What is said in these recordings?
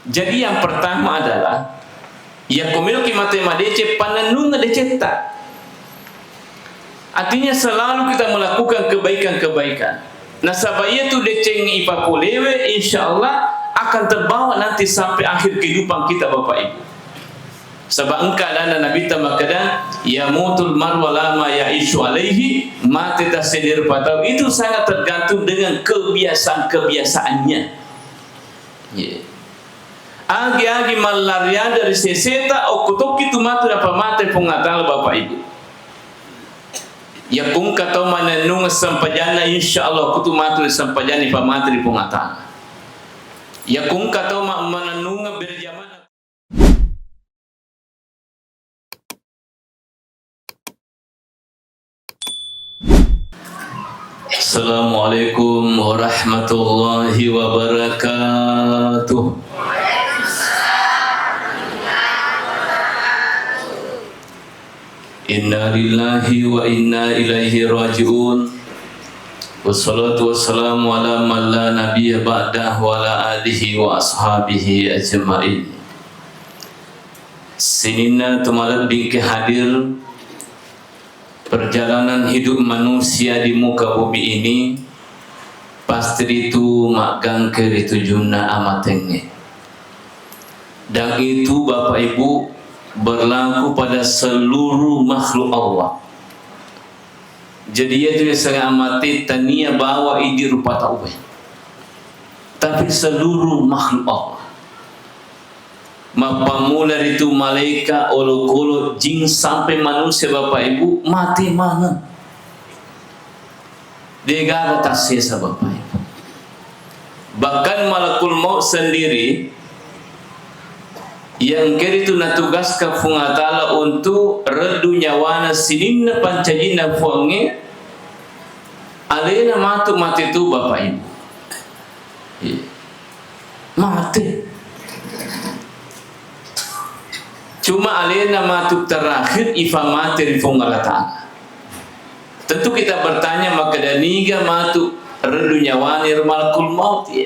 Jadi yang pertama adalah ya komilki matema DC pananunga decetak. Artinya selalu kita melakukan kebaikan-kebaikan. Nah sabaya itu deceng ipapulewe insyaallah akan terbawa nanti sampai akhir kehidupan kita Bapak Ibu. Sebab engkau dan Nabi tamakada ya mutul marwa lama ya isu alaihi mati tasedir patau, itu sangat tergantung dengan kebiasaan-kebiasaannya. Yeah. Agi-agi malaria dari seseta okutok itu mati dapat mati pengatal Bapak Ibu. Ya kung katau mananung sampajana insyaallah kutu mati sampajani pamatri pengatal. Ya kung katau mananung berjaman. Assalamualaikum warahmatullahi wabarakatuh. Inna lillahi wa inna ilaihi raji'un. Wassalatu wassalamu ala man la nabiyya ba'dah wa ala alihi wa ashabihi ajma'in. Sinina tumalad bingke hadir perjalanan hidup manusia di muka bumi ini pasti itu magang ke jumna amatenge. Dan itu Bapak Ibu berlaku pada seluruh makhluk Allah. Jadi itu saya amati tania bawa idi rupa taube. Tapi seluruh makhluk Allah. Mapamula itu malaikat, olo-olo, jin sampai manusia Bapak Ibu mati mana? Dia gak ada taksisa Bapak Ibu. Bahkan malakul maut sendiri yang kiri itu natugas ke fungatala untuk redu nyawana sininna pancajina fuange alena matu mati itu Bapak Ibu. Mati. Cuma alena matu terakhir ifa mati di fungalata. Tentu kita bertanya maka daniga matu redu nyawani malakul maut ya.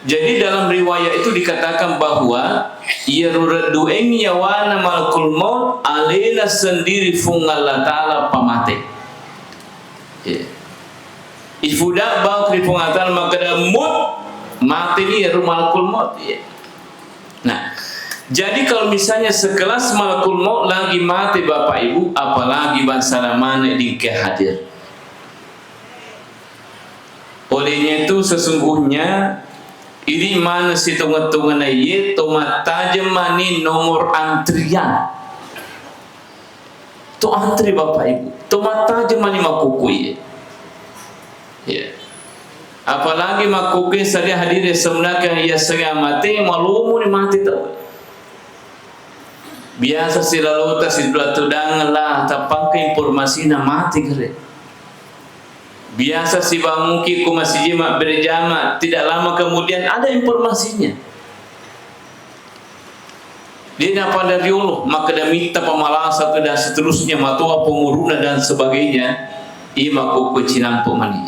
Jadi dalam riwayat itu dikatakan bahwa ia redueng nyawana malakul maut alena sendiri fungallah ta'ala pamate. Ifudak bau kri fungatal maka mut mati ni malakul maut ya. Nah, jadi kalau misalnya sekelas malakul maut lagi mati Bapak Ibu, apalagi bangsa mana di kehadir. Olehnya itu sesungguhnya ini mana si tungan-tungan ayat tomat tajam mani nomor antrian. Tu antri Bapak Ibu. Tomat tajam mani makukui. Ya. Apalagi makukui saya hadir sebenarnya ia saya mati malumu ni mati tahu. Biasa si lalu tas si belatudangan lah tapang ke informasi na mati kere. Biasa si bangungki ku masih jima berjama, tidak lama kemudian ada informasinya. Dia dapat dari Allah, maka dia minta pemalasa dan seterusnya, matua pemuruna dan sebagainya. Ima kuku cinampu mani.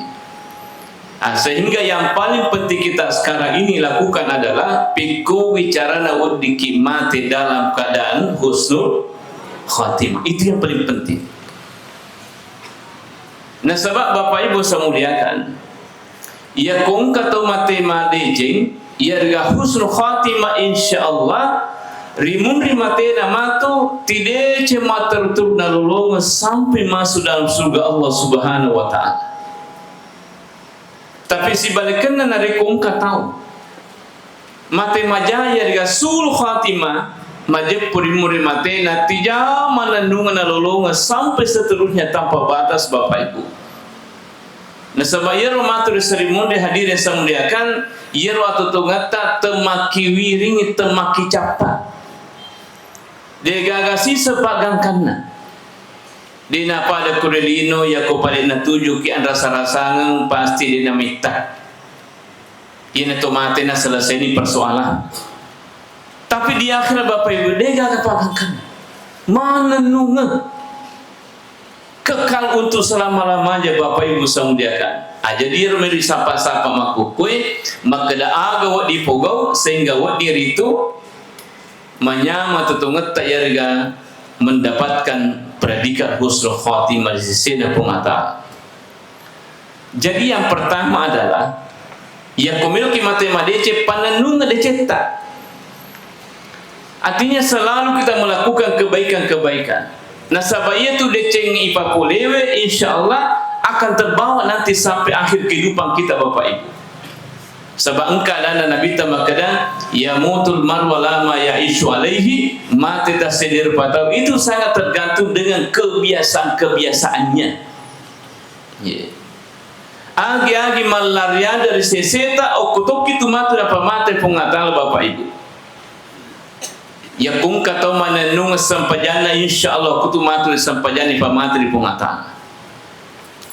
Sehingga yang paling penting kita sekarang ini lakukan adalah piku bicara nawud dikimati dalam keadaan husnul khatimah. Itu yang paling penting. Nah sebab Bapak Ibu saya muliakan, ia kong kata mati madejeng, ia dengan husnul khatimah insyaallah rimun rimate nama tu tidak cuma tertutup nalulung sampai masuk dalam surga Allah Subhanahu Wa Taala. Tapi si baliknya nari kong kata mati majaya dengan sul khatimah majep rimun rimate na tidak manandungan nalulung sampai seterusnya tanpa batas Bapak Ibu. Nah sebab ia matur serimun hadir yang saya muliakan, ia waktu tungata temaki wiring temaki capa. Dia gagasi sepagang kana. Dia napa ada kurelino ya ko paling natuju ki an rasa-rasangan pasti dia namita. Ia tomate na selesai ni persoalan. Tapi di akhir Bapak Ibu dia gagapagang kana. Mana nunga kekal untuk selama-lamanya Bapak Ibu saya muliakan. Aja dia rumah sapa-sapa makukui, maka da aga wak di pogau sehingga wak diri itu menyama tutunget tayarga mendapatkan predikat husnul khatimah di sisi pengata. Jadi yang pertama adalah ya kumilki matematika panenunga deceta. Artinya selalu kita melakukan kebaikan-kebaikan. Nah sabaya tu deceng ipapulewe insyaallah akan terbawa nanti sampai akhir kehidupan kita Bapak Ibu. Sebab engkau dan Nabi tamakada ya mutul marwalama ya isu alaihi mati tasdir patau itu sangat tergantung dengan kebiasaan-kebiasaannya. Yeah. Agi-agi malaria dari seseta okutok itu mati dapat mati pengatal Bapak Ibu. Ya kung katau manenung sampajana insyaallah kutu mati sampajani pamatri pengatal.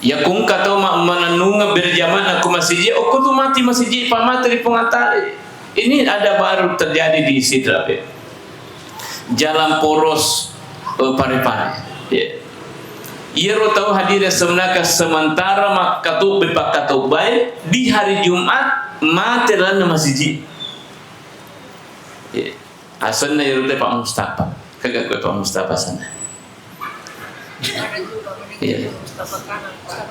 Ya kung katau manenung berjaman aku masih okutu mati masih pamatri pengatal. Ini ada baru terjadi di Sidrape. Jalan poros pare-pare. Ya. Ia tahu hadir sebenarnya sementara makatu bepak katu baik di hari Jumat mati dalam masjid. Asalnya ia Pak Mustafa, kagak gue Pak Mustafa sana. Iya.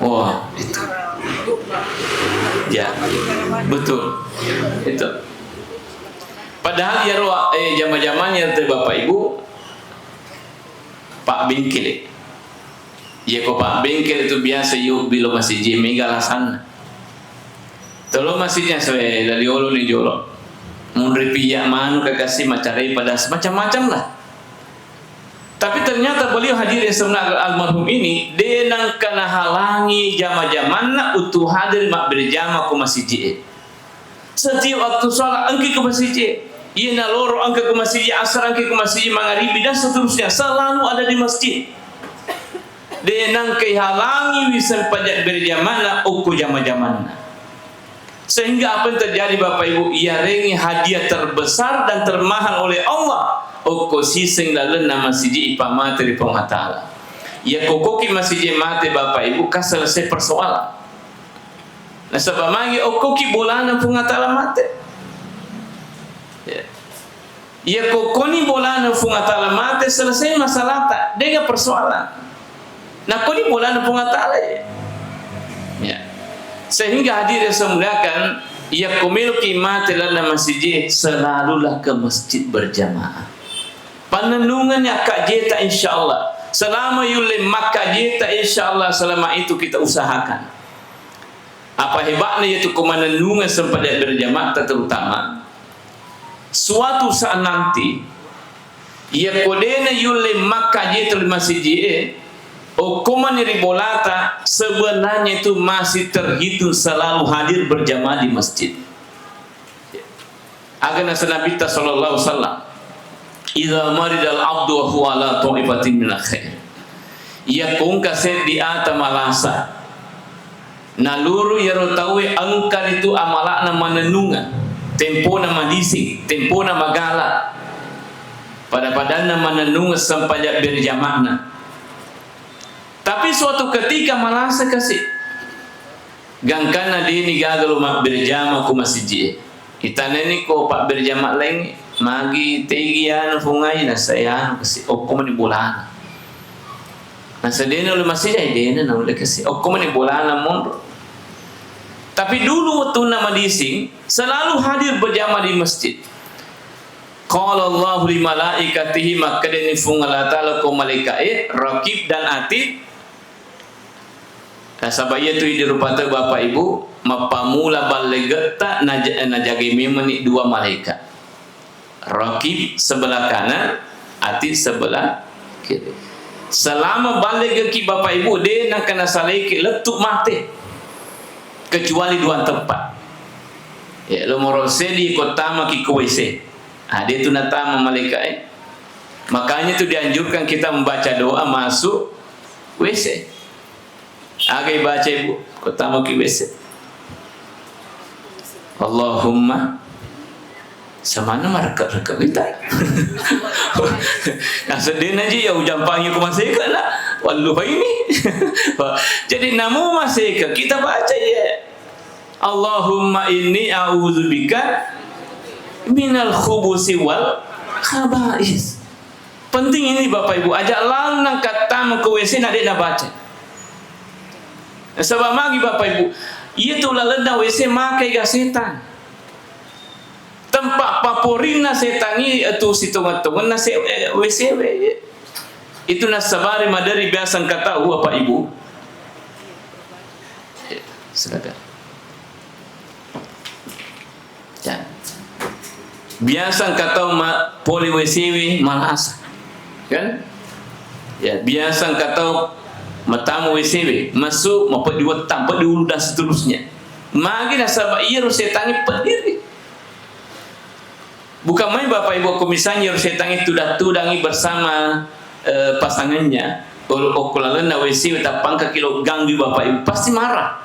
Wah itu. Ya betul itu. Padahal ya zaman-zamannya Bapak Ibu Pak Bingkil. Ya kok Pak Bengkel itu biasa yuk bilo masih jemega sana. Tolo masihnya saya dari olo ni jolo. Mundri piyak manu kekasih macari pada macam-macam lah. Tapi ternyata beliau hadir yang sebenarnya almarhum ini denang kana halangi jama-jamanna utuh hadir mak berjama ku masjid. Setiap waktu sholat angki ke masjid. Ia naloro angka ke masjid asar angki ke masjid magharibi dan seterusnya selalu ada di masjid. Denang kehalangi wisan pajak berjamaah uku jama-jamanna. Sehingga apa yang terjadi Bapak Ibu? Ia rengi hadiah terbesar dan termahal oleh Allah. Uku siseng dalam nama siji ipamatri pengatala. Ya kokoki masih mati Bapak Ibu kan selesai persoalan. Nah sebab magi okoki bolana pengatala mati. Ya kokoni bolana pengatala mati selesai masalah tak. Dia persoalan. Nah, kau ni bola nak pengatala ya. Sehingga hadir yang semuliakan, ia kumilki mati dalam masjid selalulah ke masjid berjamaah. Panenungannya kak jeta insyaallah. Selama yule maka jeta insyaallah selama itu kita usahakan. Apa hebatnya yaitu kumanenungan sempat berjamaah terutama. Suatu saat nanti, ia kodena yule maka jeta di masjid. Hukuman ribolata sebenarnya itu masih terhitung selalu hadir berjamaah di masjid. Agana Nabi sallallahu alaihi wasallam, "Idza maridal abdu wa huwa ala ta'ifatin min khair." Ia kongkase di ata malasa. Naluru yaro tawe angkar itu amalakna manenungan, tempo na madisi, tempo na magala. Pada padanna manenungan sampajak berjamaahna. Tapi suatu ketika malah sekasih gangkana dia ni gagal mak berjamaah ku masjid. Itane ni ko pak berjamaah lain magi tegian fungai na saya kasi okko ni bulan. Nasa dia oleh masjid dia na oleh kasi okko ni bulan mon. Tapi dulu waktu nama dising selalu hadir berjamaah di masjid. Qala Allahu li malaikatihi maka dia ni fungal ta'ala ko malaikat raqib dan atid. Nah, sabaya tu di rupata Bapak Ibu mapamula balegeta najagi memeni dua malaikat. Raqib sebelah kanan, atid sebelah kiri. Selama baleg ki Bapak Ibu dia nak kena saliki letuk mati. Kecuali dua tempat. Ya, lo morosedi kotama ki kuwese. Ah dia tu natama malaikat. Makanya tu dianjurkan kita membaca doa masuk WC. Agai baca ibu, kota mau kibese. Allahumma sama nama reka kita. Nah sedih aja ya ujang panggil ke masih kan lah. Waduh ini. Jadi namu masih kita baca ya. Allahumma inni a'udzubika minal khubusi wal khaba'is. Penting ini Bapak Ibu, ajak lang nang kata ke WC nak dia baca. Sebab magi Bapak Ibu, ia tu lalenda WC makai ga setan. Tempat paporina setan ni itu situng-tungan na WC. Itu nasabari madari biasa kata Bapak Ibu. Silakan. Ya. Biasa kata poli WCW malas. Kan? Ya, biasa kata matamu WCW masuk mau dibuat tanpa diulu dan seterusnya. Magi nasabah iya setan pediri. Bukan main Bapak Ibu misalnya setan itu tudangi bersama pasangannya. Kalau okulalena WCW tapang ke kilo ganggu Bapak Ibu pasti marah.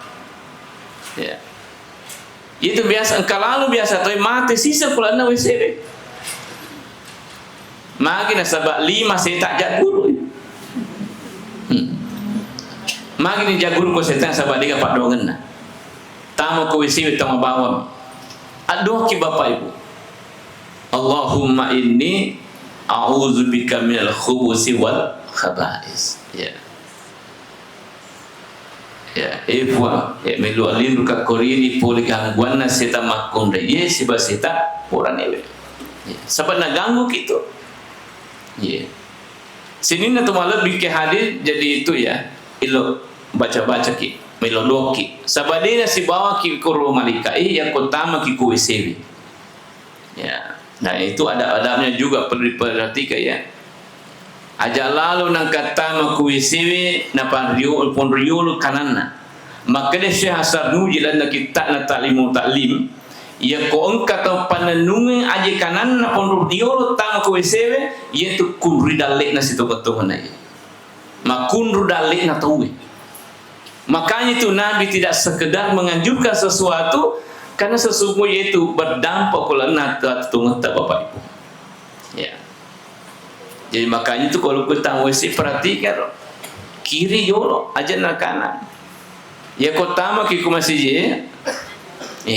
Ya. Itu biasa kalau biasa tapi mati sisa okulalena WCW. Magi nasabah 5 saya tak jagur. Magi ni jagur ko setan sabab dia pak dongen na. Tamu ko WCW tamu bawam. Aduh ki Bapak Ibu. Allahumma inni a'udzubika minal khubusi wal khaba'is. Ya. Ya, ifwa, ya melu alin ka korini poli gangguan na seta makonde. Ye siba seta orang ewe. Ya, sebab na ganggu gitu. Ya. Sini na tumalah bikin hadir jadi itu ya. Ilo baca-baca ki, melodoki. Sebab dia si bawa ki kuru malikai yang utama ki kuisewi. Ya. Nah itu ada adabnya juga perlu diperhatikan ya. Aja lalu nang kata makuisiwi na panriul pun riul kanana. Maka dia Syekh Hasan Nuji dan kita na taklimu taklim. Ya ko engkata panenungin aja kanan na pun riul ta makuisiwi yaitu kunri dalek na situ ketuhan aja. Makun rudalik na tawi. Makanya itu Nabi tidak sekedar menganjurkan sesuatu karena sesungguhnya itu berdampak kalau nak tunggu tak Bapak Ibu. Ya. Jadi makanya itu kalau kita WC perhatikan kiri jolo aja nak kanan. Ya kota mah kiku masih je.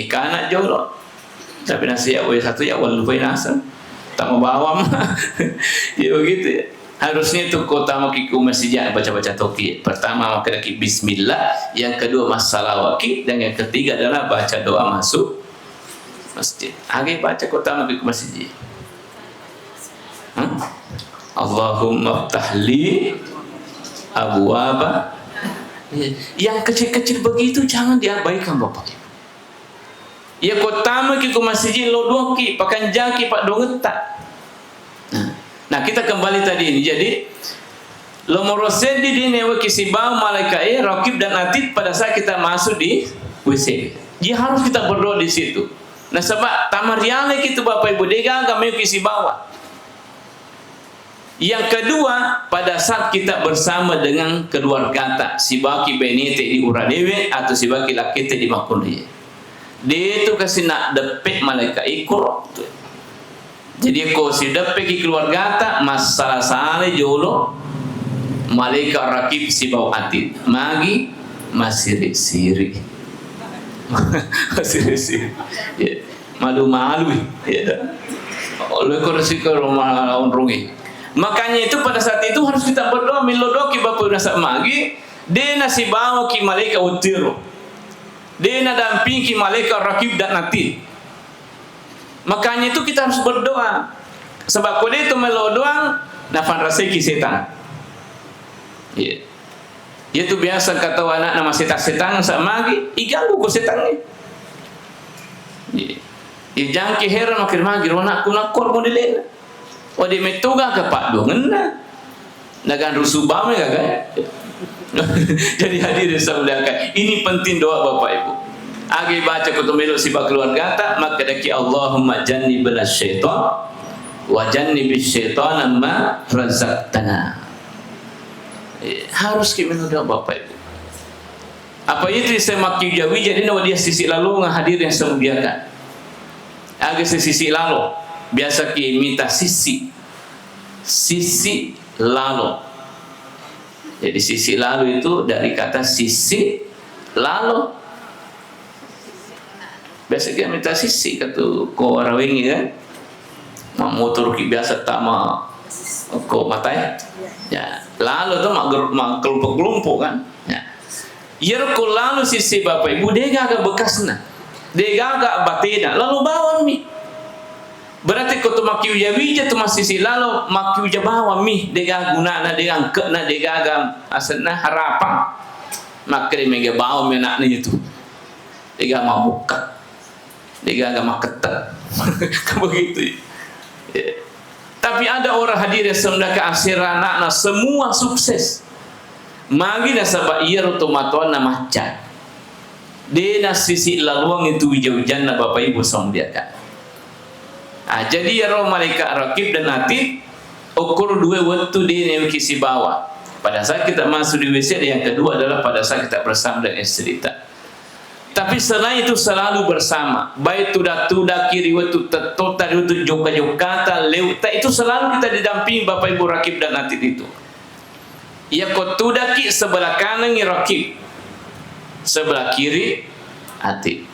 Kanan jolo. Tapi nasi ya satu ya wal lupa nasa. Tak mau bawa mah. Ya begitu ya. Harusnya itu kota makiku masih jangan baca-baca toki. Pertama maki bismillah, yang kedua masalah waki, dan yang ketiga adalah baca doa masuk masjid. Agi baca kota makiku masjid. Allahumma ftahli abwaba. Yang kecil-kecil begitu jangan diabaikan Bapak Ibu. Ya kota makiku masjid lo doki, pakan jaki pak dongetak. Nah kita kembali tadi ini. Jadi lomorosedi di newa kisibau malaikai rakib dan atid pada saat kita masuk di WC. Jadi harus kita berdoa di situ. Nah sebab tamariale gitu Bapak Ibu dega kami kisibau. Yang kedua pada saat kita bersama dengan keluarga si baki benite di uradewe atau si baki lakite di makundi. Dia itu kasih nak depek malaikai kurang. Jadi ko si dapet keluarga tak masalah sale jolo malaikat rakib si bau atid magi masiri-siri masiri-siri ya malu-malu ya oleh koresi ke rumah rungi. Makanya itu pada saat itu harus kita berdoa milodoki Bapak nasab magi dia nasi bawa ki malaikat utiro dia nadamping ki malaikat rakib dan atid. Makanya itu kita harus berdoa. Sebab kode itu melo doang nafan raseki setan. Iya. Itu biasa kata anak nama setan sama lagi iganggu ko setan ni. Iya. Ijang ki heran makir magir anakku nakor mo dilena. Wadi metuga ke pak dongenna. Nagan rusubame kagak. Jadi hadirin sekalian, ini penting doa Bapak Ibu. Agi baca kutumelo si keluarga tak maka daki Allahumma jannibna syaitan wa jannibis syaitana ma razaqtana. Harus kita doa Bapak Ibu. Apa itu saya maki jawi jadi nawa dia sisi lalu hadir yang semudiakan. Agi sisi lalu biasa ki minta sisi lalu. Jadi sisi lalu itu dari kata sisi lalu. Biasa kita minta sisi kata ko rawengi kan. Mak motor ki biasa tama ko matai. Ya, lalu tu mak kelompok-kelompok kan. Ya. Yer ko lalu sisi Bapak Ibu dia agak bekasna. Dia agak batina lalu bawa mi. Berarti kau tu maki uja wija tu masih sisi lalu maki uja bawa mi dia guna na dia angkat na dia agak asal na harapan. Maka dia mega bawa mi anak ni itu. Dia mau buka. Dia agak maketat. Begitu. Ya. Tapi ada orang hadir yang sudah ke akhir anak semua sukses. Magi na sabak iya otomatuan na macan. Dia sisi laluang itu uja-ujan na Bapak Ibu samudiakan. Jadi ya roh malaikat rakib dan atid ukur dua waktu dia yang kisi bawa. Pada saat kita masuk di WC, yang kedua adalah pada saat kita bersama dengan istri kita. Tapi selain itu selalu bersama. Baik tuda kiri waktu tadi itu joka leuta itu selalu kita didampingi Bapak Ibu rakib dan atid itu. Ya kau tudaki sebelah kanan rakib, sebelah kiri atid.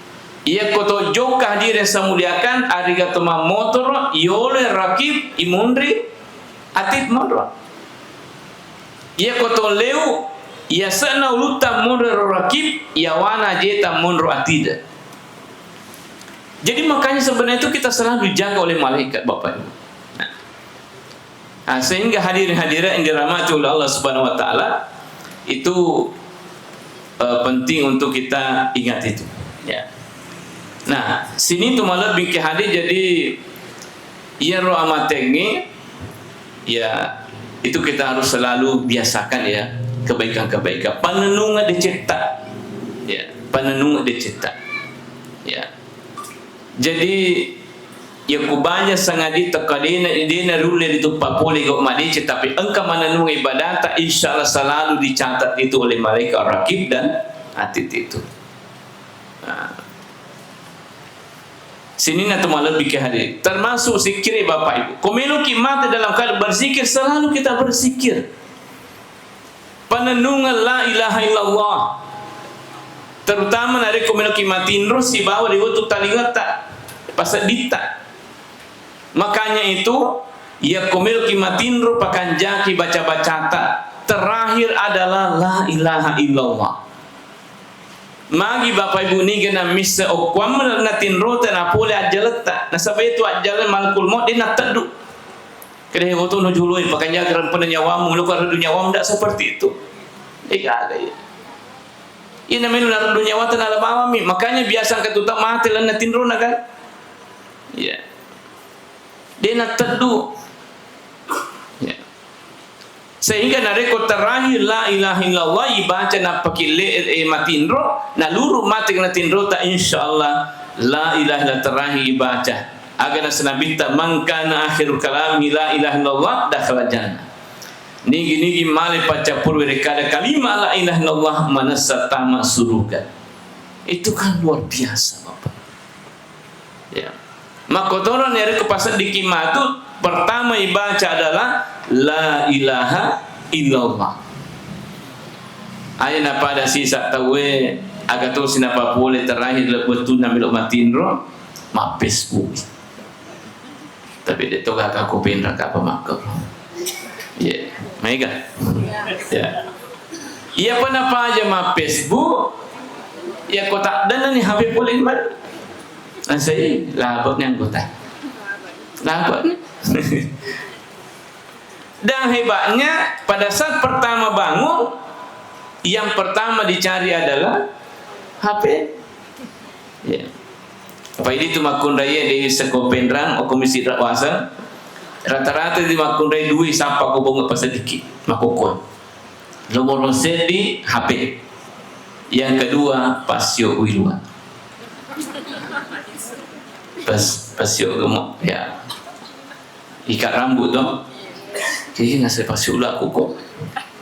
Ia koto joka hadir yang saya muliakan arigato ma motor yole rakib imundri atid modro. Ia koto leu ia sana uluta mondro rakib ia wana jeta mondro atida. Jadi makanya sebenarnya itu kita selalu dijaga oleh malaikat Bapak Ibu. Nah, sehingga hadirin-hadirat yang dirahmati oleh Allah Subhanahu wa taala itu penting untuk kita ingat itu, ya. Nah, sini tu malah bikin hadir jadi ia roh amatengi, ya itu kita harus selalu biasakan ya kebaikan-kebaikan. Panenungan dicetak, ya panenungan dicetak, ya. Jadi ya kubanya sangat ditekadina idina rule itu papole kok madice tapi engkau manenung ibadat insyaallah selalu dicatat itu oleh malaikat rakib dan atid itu. Nah, sini nanti malah bikin hari termasuk zikir Bapak Ibu. Komeluki mata dalam kali berzikir selalu kita berzikir. Penenungan la ilaha illallah. Terutama dari komeluki matindro si bawa di waktu talingat tak pasal dita. Makanya itu ya komeluki matindro pakan jaki baca-baca tak. Terakhir adalah la ilaha illallah. Magi Bapak Ibu ni kena misa okwam natin rota na pole ajalata na sabay itu ajalan malkul maut dia nak taduk kena waktu no juloi pakai jaga pada nyawamu lu kalau nyawamu tidak seperti itu ada ya ini namanya lu nyawa tanah awami makanya biasa ketutak mati lan natin rona kan ya dia nak taduk ya. Sehingga nareko terakhir la ilaha illallah ibaca na pakile matindro na luru mati na tindro ta insyaallah la ilaha illallah terakhir ibaca agar senabita mangkana akhirul kalami la ilaha illallah dakhala jannah. Nigi male paca purwe rekada kalima la ilaha illallah manasatama surga. Itu kan luar biasa Bapak. Ya. Makotoran dari kepasan di kimatu pertama ibaca adalah la ilaha illallah. Ayana pada sisa tawe agak tu sinapa boleh terakhir lepas tu namilo matindro mapes bu. Tapi dia tu kakak aku pindah apa makam. Ya, mega. Ya. Ia pun apa aja mapes bu. Ya kota dan ni HP boleh mana? Saya labotnya anggota. Labotnya. Dan hebatnya pada saat pertama bangun yang pertama dicari adalah HP. Ya. Apa ini tu makun raya di sekopendran o komisi rakwasa rata-rata di makun raya dua sampai ko bunga pasal dikit makukon. Nomor di HP. Yang kedua pasio wilwa. Pasio gemuk ya. Ikat rambut dong. Kayaknya ngasih pasio ulah aku kok.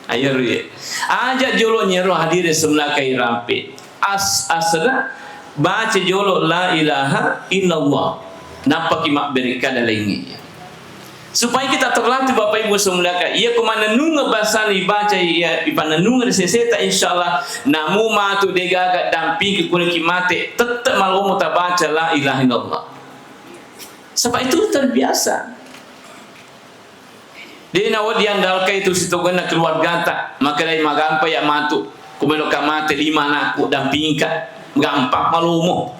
Ayo ya. Ajak jolo nyero hadir sebelah kai rampe. Asra baca jolo la ilaha illallah. Napa ki mak berika dalengi. supaya kita terlatih Bapak Ibu semulaka. Ia kumanenung bahasa dibaca ia ipanenung reseseta insyaallah namu matu degaga damping ke kuning mate tetap malu mau baca la ilaha illallah. Sebab itu terbiasa. Dia nawa diandalkan itu situ gana keluarga tak maka dari magampa ya matu kumelo kamate 5 anakku dampingkan gampang malumo.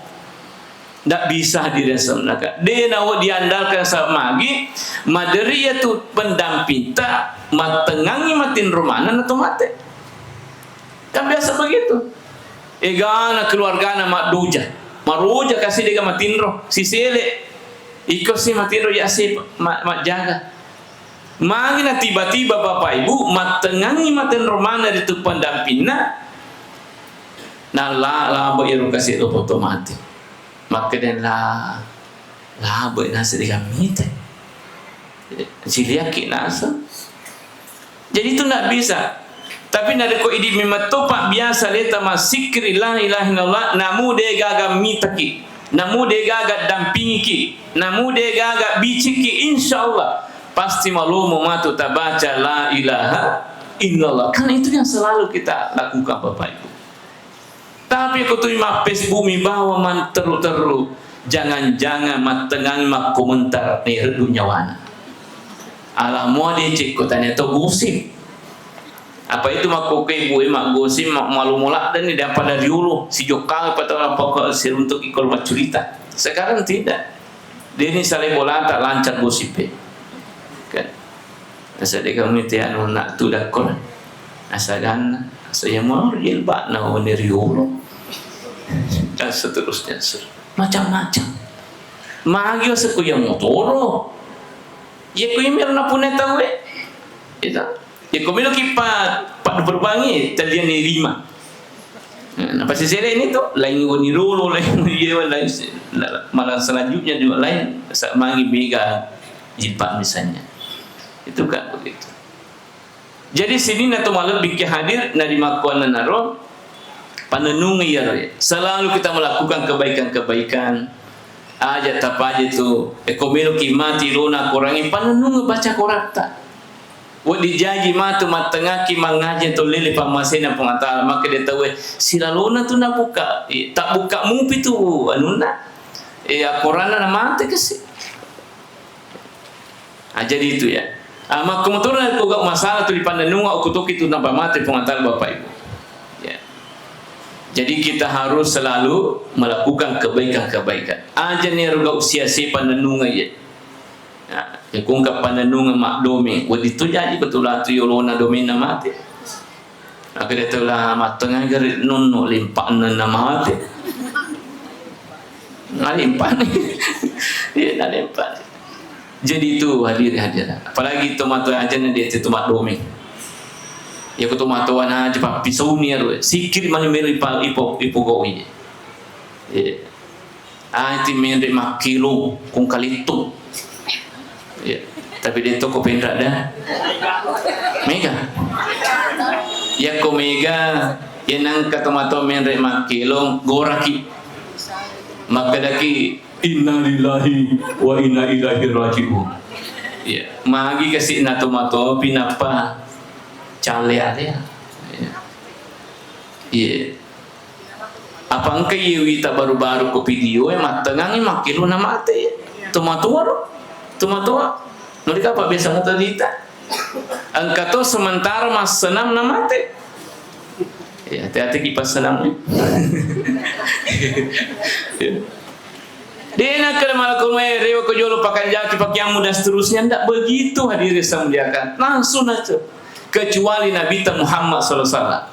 Tak bisa dirasa mereka. Dia nawa diandalkan sama lagi, maderi itu pendamping tak matengangi matin romanan atau mate. Kan biasa begitu. Egana keluarga mak doja, maruja kasih dia matin roh, si sele, ikut si matin roh ya si mak jaga. Mangina tiba-tiba Bapak Ibu matengangi matin romana itu pendampingna. Nah lah beriru kasih itu otomatis. Maka dan lah buat nasa di kami teh, ciliaki nasa. Jadi itu nak bisa. Tapi nada ko idi mematopak biasa leta masikri la ilaha illallah namu de gaga mitaki, namu de gaga dampingi ki, namu de gaga biciki insyaallah pasti malu matu tabaca la ilaha illallah. Karena itu yang selalu kita lakukan Bapak Ibu. Tapi aku tuh Facebook bumi bawa man teru jangan-jangan matengan mak komentar nih redunya wana. Alam mau dicek kotanya to gosip. Apa itu mak koke bue mak gosip mak malu molak dan tidak pada diulu si jokal pada apa sir untuk ikut cerita. Sekarang tidak. Dia ini saling bola tak lancar gosip kan. Asal dia kami tiada nak tu dah kon. Asalkan saya mau jilbab na oneriulo. Dan seterusnya macam-macam. Magio sekuya motoro. Ye ko imir na puneta we. Ita. Ye ko milo kipat pak berbangi talian ni 5. Nah, pasti sere ini tuh lain oneriulo lain ye lain malah selanjutnya juga lain mangi mega jilbab misalnya. Itu kan begitu. Jadi sini nato malam bikin hadir dari makuan naro panenungi ya selalu kita melakukan kebaikan-kebaikan aja apa aja tu ekomelo kimati lona kurangi panenungi baca korata wa dijaji matu matengaki mangaje to lele pamasena pengatala maka dia tahu silalona tu nak buka tak buka mumpi tu anuna Qur'ana na mate kasi jadi itu ya. Ama kemudian aku gak masalah tu di pandanunga aku tu itu nampak mati pengantar Bapak Ibu. Ya. Jadi kita harus selalu melakukan kebaikan-kebaikan. Aja nih ruga usia si pandanunga ya. Ya kung ka pandanunga mak domi, wadi tu jadi betul lah tu yolona domi na mati. Aku dia tu lah matengah garit nunu limpak na mati. Ngalimpak ni, dia nak limpak. Jadi itu hadir. Apalagi tomato aja nih dia tomat domi. Ya ku tomato wana aja pak pisau ni aru. Sikit mana meri pal ipo goi. Itu meri makilo kung kalito. Ya. Tapi dia toko pendrak dah. Mega. Ya ko mega. Ya nang ka tomato meri makilo goraki. Maka daki inna lillahi wa inna ilaihi raji'un. Ya, magi kasih na tomato pinapa cale ya. Iya. Apa engke wita baru-baru ko video matengangi makilo na mate. Tomato. Mereka apa biasa ngatadita? Angka to sementara mas senam na mate. Ya, hati-hati kipas senam. Dia nak kena malakul rewa kejolo pakai jaki pakai yang mudah seterusnya tidak begitu hadirin saya muliakan langsung aja kecuali Nabi Muhammad SAW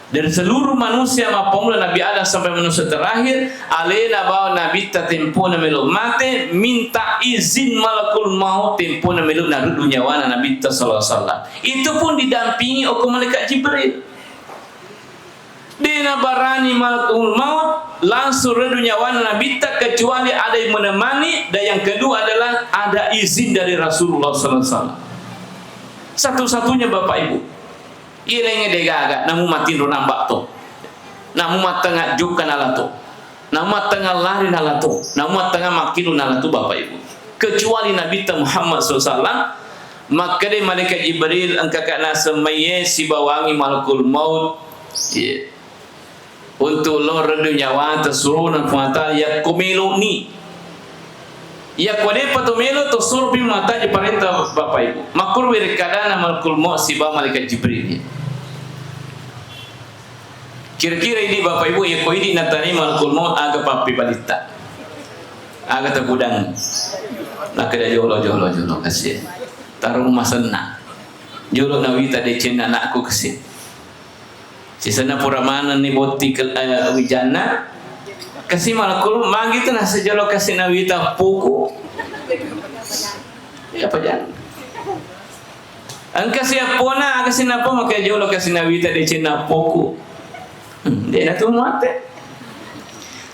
dari seluruh manusia maupun Nabi Adam sampai manusia terakhir alena bawa Nabi tempo na melu mate minta izin malakul maut tempo na melu naruh dunia wana Nabi SAW itu pun didampingi oleh malaikat Jibril. Dina barani malakul maut langsung redunya wana Nabi tak kecuali ada yang menemani dan yang kedua adalah ada izin dari Rasulullah SAW. Satu-satunya Bapak Ibu. Ilengnya degaga namu mati ro nambak to. Namu matengah jukan ala to. Namu matengah lari ala to. Namu matengah makilu ala to Bapak Ibu. kecuali Nabi Muhammad SAW. Maka dia malaikat Jibril angkat semaya si bawangi malakul maut untuk lo redu nyawa tersuruh mata ya komelo ni ya kode patomelo to suruh mata di perintah Bapak Ibu makul wirkadana malakul maut si malaikat Jibril. Kira-kira ini Bapak Ibu ya koi di natani malakul maut aga papi balita aga tergudang nak ada jolo kasih taruh rumah senang jolo nawita de cina anakku kasih sisana pura mana ni boti ke wijana kasih malakul mangi tu nasi jolo kasih nawita puku ya apa jangan angka siapona kasih napa maka jolo kasih nawita de cina puku dia nak tu mati.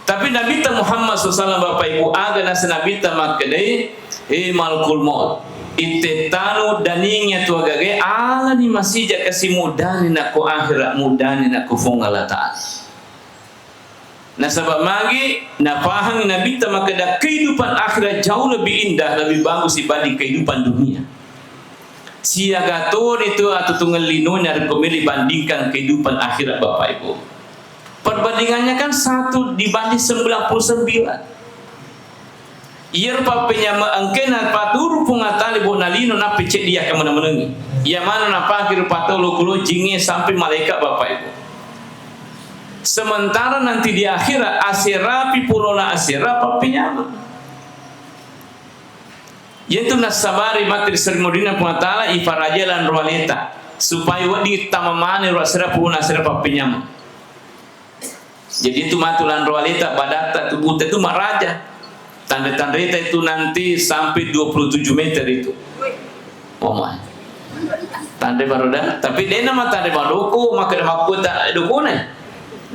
Tapi Nabi Muhammad SAW Bapak Ibu aga nasa Nabi makadai malakul maut itetanu daningnya tu agage ala ni masih jak kasih mudani nak ko akhirat mudani nak ko fungala ta'ala. Nah sebab magi na pahang Nabi makada kehidupan akhirat jauh lebih indah lebih bagus dibanding kehidupan dunia. Siagator itu atau tunggal linonya pemilih bandingkan kehidupan akhirat Bapak Ibu. Perbandingannya kan 1 dibanding 99. Iyer papenya maangkena paturu pungatali bonalino na pecek dia ke mana-menengi. Ya mana na pakir patolo kulo jinge sampai malaikat Bapak Ibu. Sementara nanti di akhirat asirapi pulona asira papenya. Yaitu nasabari materi serimodina pungatala ifarajalan roaleta supaya wadi tamamane roasira pulona asira papenya. Jadi itu matulan roalita badata tubuh itu maraja. Tanda-tanda itu nanti sampai 27 meter itu. Oh my. Tanda baruda, tapi dia nama tanda baruku maka dia maku tak dukune.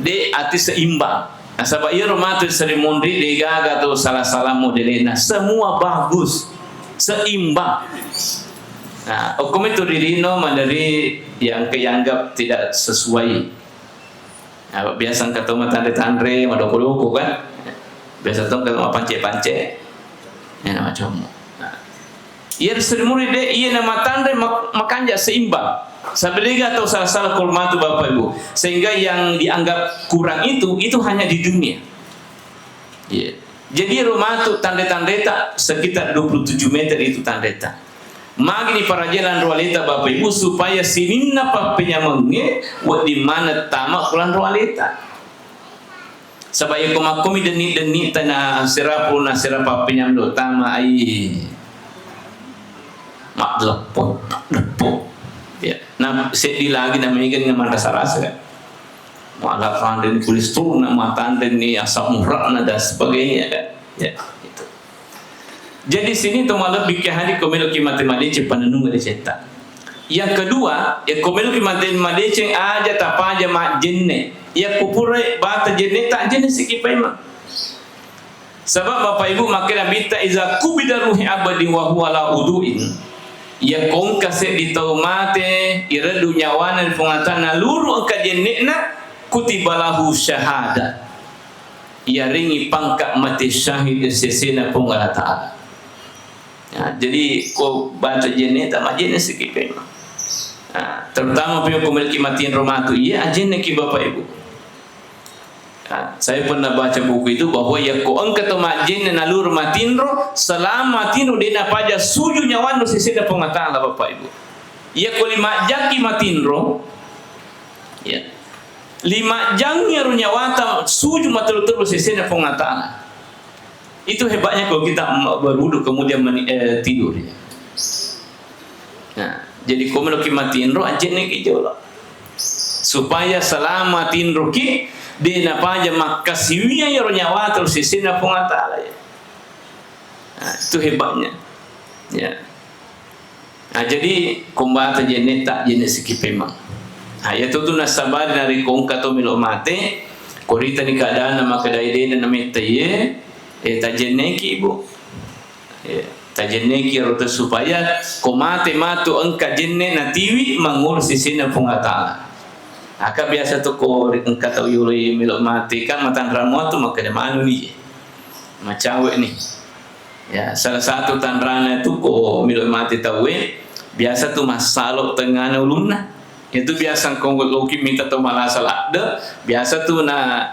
Dia ati seimbang. Nah, sebab ia rumah tu seremoni dia gaga tu salah-salah modelnya semua bagus, seimbang. Nah, hukum itu dirino dari yang keanggap tidak sesuai. Nah, biasa kata tanda-tanda madokuluku kan. Biasa tu kalau pance-pance. Ya macam. Nah. Ia seremoni dia ia nama tanda makanya seimbang. Sabeliga atau salah-salah kurmatu Bapak Ibu. Sehingga yang dianggap kurang itu hanya di dunia. Yeah. Jadi rumah tu tanda-tanda sekitar 27 meter itu tanda. Magni para jalan roalita Bapak Ibu supaya sininna papenya menge di mana tamak kulan roalita. Sabaya kumakumi deni tanah sirapu na sirapa penyamdo tama ai mak lepot ya nah sedih lagi namanya kan mata sarasa kan malah fanden kulis tu nama tanden ni asam murah dan sebagainya kan ya itu. Jadi sini tu malah bikin hari komeloki matematik panenung ada cetak. Yang kedua ya komeloki matematik aja tapa aja mak jenne ya kupure bata jenne tak jenne sikipai mak. Sebab Bapak Ibu makin bita iza kubida ruhi abadi wa huwa la uduin. Ya kong kasih di taumate ira dunyawana fungatana luru angka jennena kutibalahu syahada. Ya ringi pangkat mati syahid sesena punggala ta'ala. Ya, jadi ko baca jenne tak majenne sikipai mak. Nah, terutama punya memiliki matiin rumah tu ya ajenne ki Bapak Ibu. Nah, saya pernah baca buku itu bahwa ya ko angkat majenne nalur matinro selama matinro dina paja suju nyawan do seseda pengatala Bapak Ibu. Ya ko lima jaki matinro ya. 5 jangnya runyawata suju matulu-tulu seseda pengatala. Itu hebatnya kalau kita berwudu kemudian tidur ya. Nah, jadi kau meloki matiin roh aja nih kijolo supaya selama matiin roh ki dia napa aja makasiwinya ya roh nyawa terus sisina pengatala ya. Nah, itu hebatnya ya. Nah, jadi kumbata jenis tak jenis sikipemang. Nah, ya itu tuh nasabar dari kongka to milo mate korita ni keadaan nama kedai dia nama taye tak jenis ki ibu ya. Tajeneki rota supaya komate matu engka jenne natiwi mangur sisina pungatala. Aka biasa tu ko engka tau yului milok mati kan matan ramu tu maka de manu ni. Macawe ni. Ya, salah satu tanrana itu ko milo mati tahu biasa tu masalo tengah ulunna. Itu biasa konggot loki minta tu malah salah de. Biasa tu na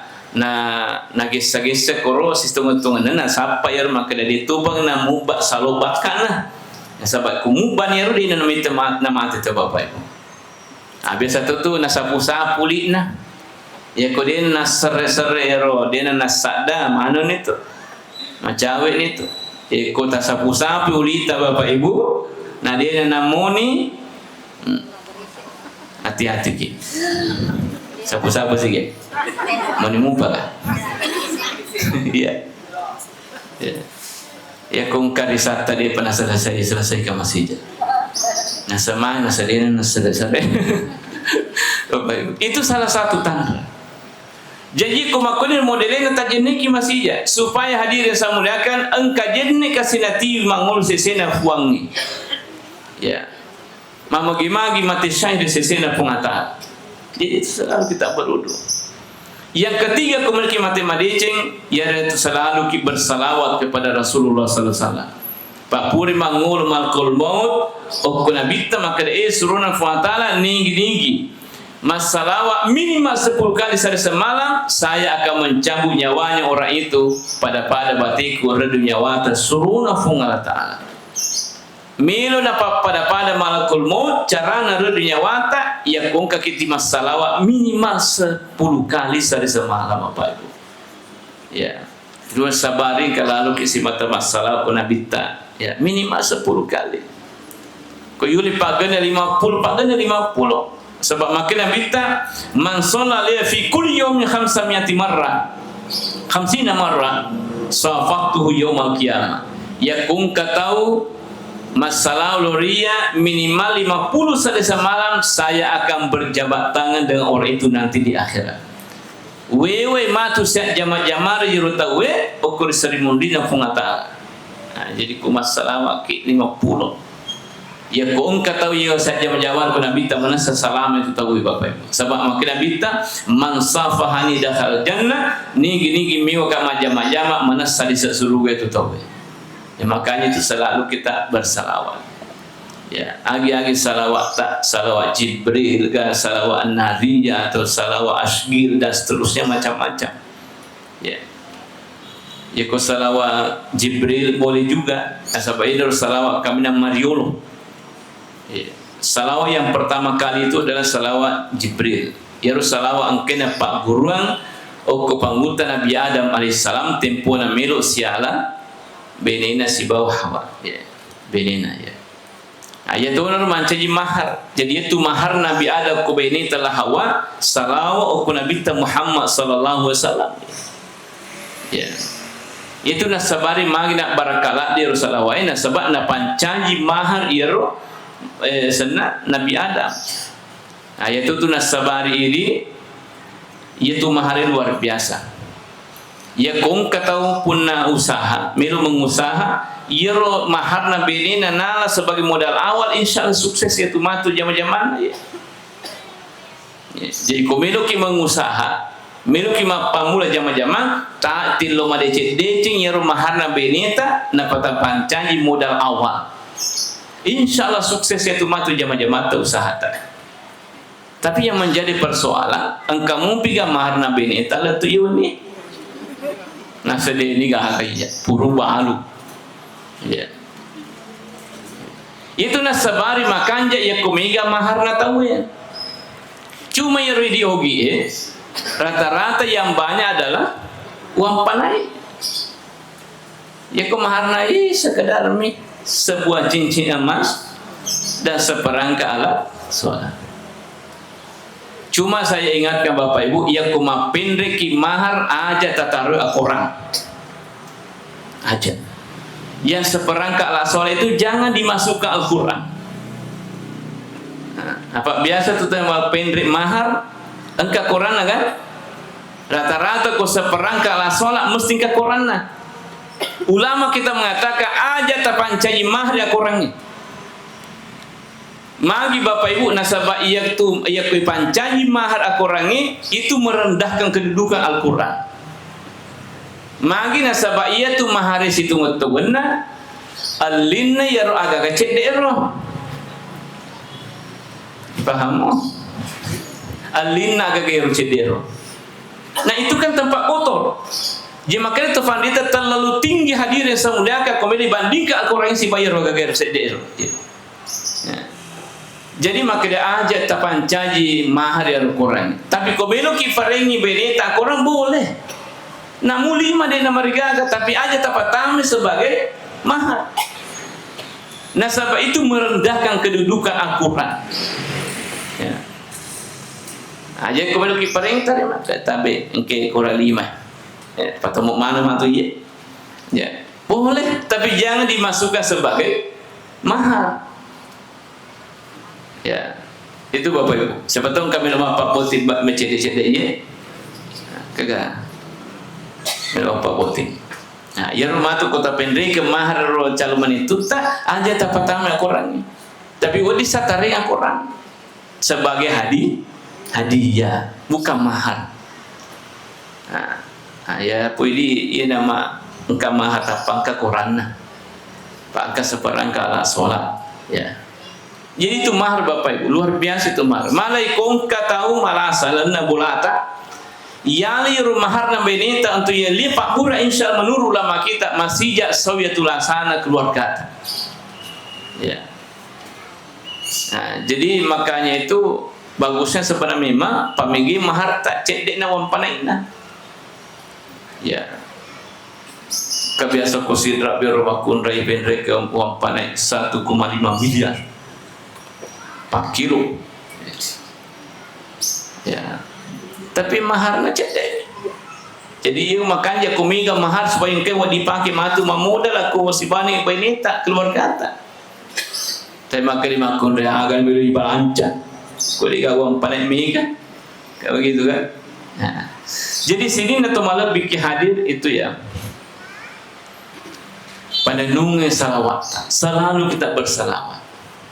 gesa-gesa koro sistem tungan na sapa yar maka dari tubang na mubak salo bakana. Ya sabat kumuban yar di na minta na mati tu bapak ibu. Biasa tu na sapu-sapu na. Ya ko din na sere-sere ro, din na sada mano nito. Macawe nito. Kota sapu-sapu ulita bapak ibu, nah dia namoni hati-hati ki. Sapu-sapu sih ki. Mau nimumpa kan? Iya. Ya kung karisata dia pernah selesai ke masjid. Nah sama nasadina nasadasare. Bapak ibu, itu salah satu tanda. Jadi kumakunin modelnya tak jeniki masih ya supaya hadirin saya muliakan engkau jenik kasinati mangul sesena fuangi ya mamagi-magi mati syahid sesena pungata. Jadi itu selalu kita berudu. Yang ketiga memiliki mati madeceng yaitu selalu kita bersalawat kepada Rasulullah sallallahu alaihi wasallam. Pak puri mangul malkul maut okuna bitta maka suruna fuatala ninggi masalah minimal 10 kali sehari semalam saya akan mencabut nyawanya orang itu pada batiku redu nyawa suruna fungala ta'ala milo na pada malakul maut cara redu nyawa ta ya kongka kiti masalah minimal 10 kali sehari semalam apa itu ya dua sabari kalau kisi mata masalah kuna bitta ya minimal 10 kali ko yuli pagana 50 pagana 50 sebab makin kita man shalla li fi kulli yawmin 500 marrah 50 marrah safaqtuhu yaumal qiyamah ya kung katau masalah loria minimal 50 sehari semalam saya akan berjabat tangan dengan orang itu nanti di akhirat wewe matu siap jama-jamar yuruta we ukur serimundi na fungata. Jadi ku masalah wakil 50 ya kung kataw yo sa jama-jamar ko nabita manasa salama itu tahu bapak ibu sebab makin nabita man safahani dakhal jannah nigi miwa ka majama-jama manasa di surga itu tahu ya makanya itu selalu kita bersalawat ya agi-agi salawat tak salawat Jibril ke salawat An-Nadiyah atau salawat Asgil dan seterusnya macam-macam ya ya ko salawat Jibril boleh juga sebab ini salawat kami nama Mariolo. Salawat yang pertama kali itu adalah salawat Jibril. Yaru salawat angkena Pak Guruang o kepanggutan Nabi Adam alaihissalam tempo na melo siala benena si bawah Hawa. Ya, benena ya. Ayat itu mancaji mahar. Jadi itu mahar Nabi Adam ko benena telah Hawa salawat o Nabi Muhammad sallallahu alaihi wasallam. Ya. Itu nasabari magna barakala di salawat na sebab na pancaji mahar iero senat Nabi Adam. Ayat itu nasabari ini itu mahari luar biasa. Ya kong katau punna usaha, milu mengusaha, iro mahar Nabi ini nala sebagai modal awal insyaallah sukses yaitu matu zaman-zaman ya. Jadi kau milu ki mengusaha, milu ki pamula zaman-zaman tak tilo madecing iro mahar Nabi ini ta napata pancangi modal awal. Insyaallah sukses yaitu matu jama-jama usaha tak. Tapi yang menjadi persoalan, engkau mumpiga mahar Nabi ini tak tu ini. Nasa ini gak kaya puru balu. Ya. Itu nasabari makanja ya kumiga mahar na tahu ya. Cuma yang radiogi rata-rata yang banyak adalah uang panai. Ya mahar nai sekedar sebuah cincin emas dan seperangkat alat sholat. Cuma saya ingatkan Bapak Ibu, ya kuma pendeki mahar aja tataru Al-Quran aja. Yang seperangkat alat sholat itu jangan dimasukkan Al-Quran. Apa biasa tuh tema pendek mahar engkau Quran kan? Rata-rata kau seperangkat alat sholat mesti ke Quran nah. Ulama kita mengatakan aja tapancai mahar ya kurangnya. Magi Bapak Ibu nasabah ia pancai mahar akurangi itu merendahkan kedudukan Al-Quran. Magi nasaba iya tu mahari situ ngoto benar. Alinna yaro aga kecek dero. Paham? Alinna aga kecek dero. Nah itu kan tempat kotor. Jadi makanya tu pandita terlalu tinggi hadirin semuliakan kau dibandingkan orang yang si bayar aga kecek dero. Jadi makanya aja tapancaji mahar Al-Quran. Tapi kau belok kifarengi beneta orang boleh. Namun 5 dia nama rigaga tapi aja tapatame sebagai mahar. Nasabah itu merendahkan kedudukan Al-Quran. Ya. Aja kau belok kifarengi tadi maka tabe engke kurang 5. Ya, patemu mana matu ye. Ya. Boleh tapi jangan dimasukkan sebagai mahar. Ya, itu Bapak Ibu. Siapa tahu kami nama Pak Potin mencedek-cedek ya. Kagak. Nama Pak Potin. Nah, ya rumah tu kota pendek ke mahar caluman itu tak aja tak pertama Al-Quran. Tapi wadi satari Al-Quran sebagai hadiah, bukan mahar. Nah, ya puidi ia nama engkau mahar apa engkau Quran. Pak engkau seperangka ala solat. Ya. Jadi itu mahar Bapak Ibu, luar biasa itu mahar. Malaikum katahu malasalan bulata. Yali rumahar na benita untuk ya lipat pura insyaallah menurut ulama kita masih sawiyatul asana keluar kata. Ya. Nah, jadi makanya itu bagusnya sebenarnya memang pamigi mahar tak cek na wampanaina. Ya. Kebiasa kusidra biar bakun rai benre ke wampanai 1,5 miliar. 4 kilo. Ya. Tapi maharnya cedek. Jadi yung makanya kumiga mahar supaya engkau dipakai matu mamudal aku wasibani benita keluar kata. Tapi makanya makun dia agan beli balanca. Kuliah uang panen miga. Kayak begitu kan? Nah. Jadi sini atau malah bikin hadir itu ya. Pada nunge salawat. Selalu kita bersalawat.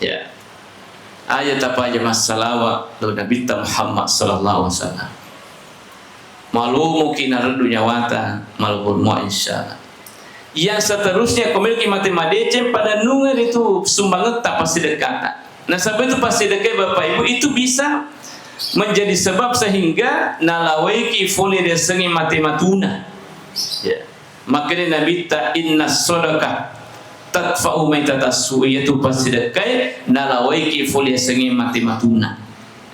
Ya. Ayat apa aja mas salawat do Nabi Muhammad sallallahu alaihi wasallam. Malu mungkin ada dunia wata malu mau insyaallah. Yang seterusnya komilki matematika pada nunger itu sumbangan tak pasti dekat. Nah sampai itu pasti dekat Bapak Ibu itu bisa menjadi sebab sehingga nalawaiki foli desengi matematuna. Ya. Makanya Nabi ta inna sodaka tatfa'u maitatasu yaitu pasti dekai nalawaiki folia sengi matematuna.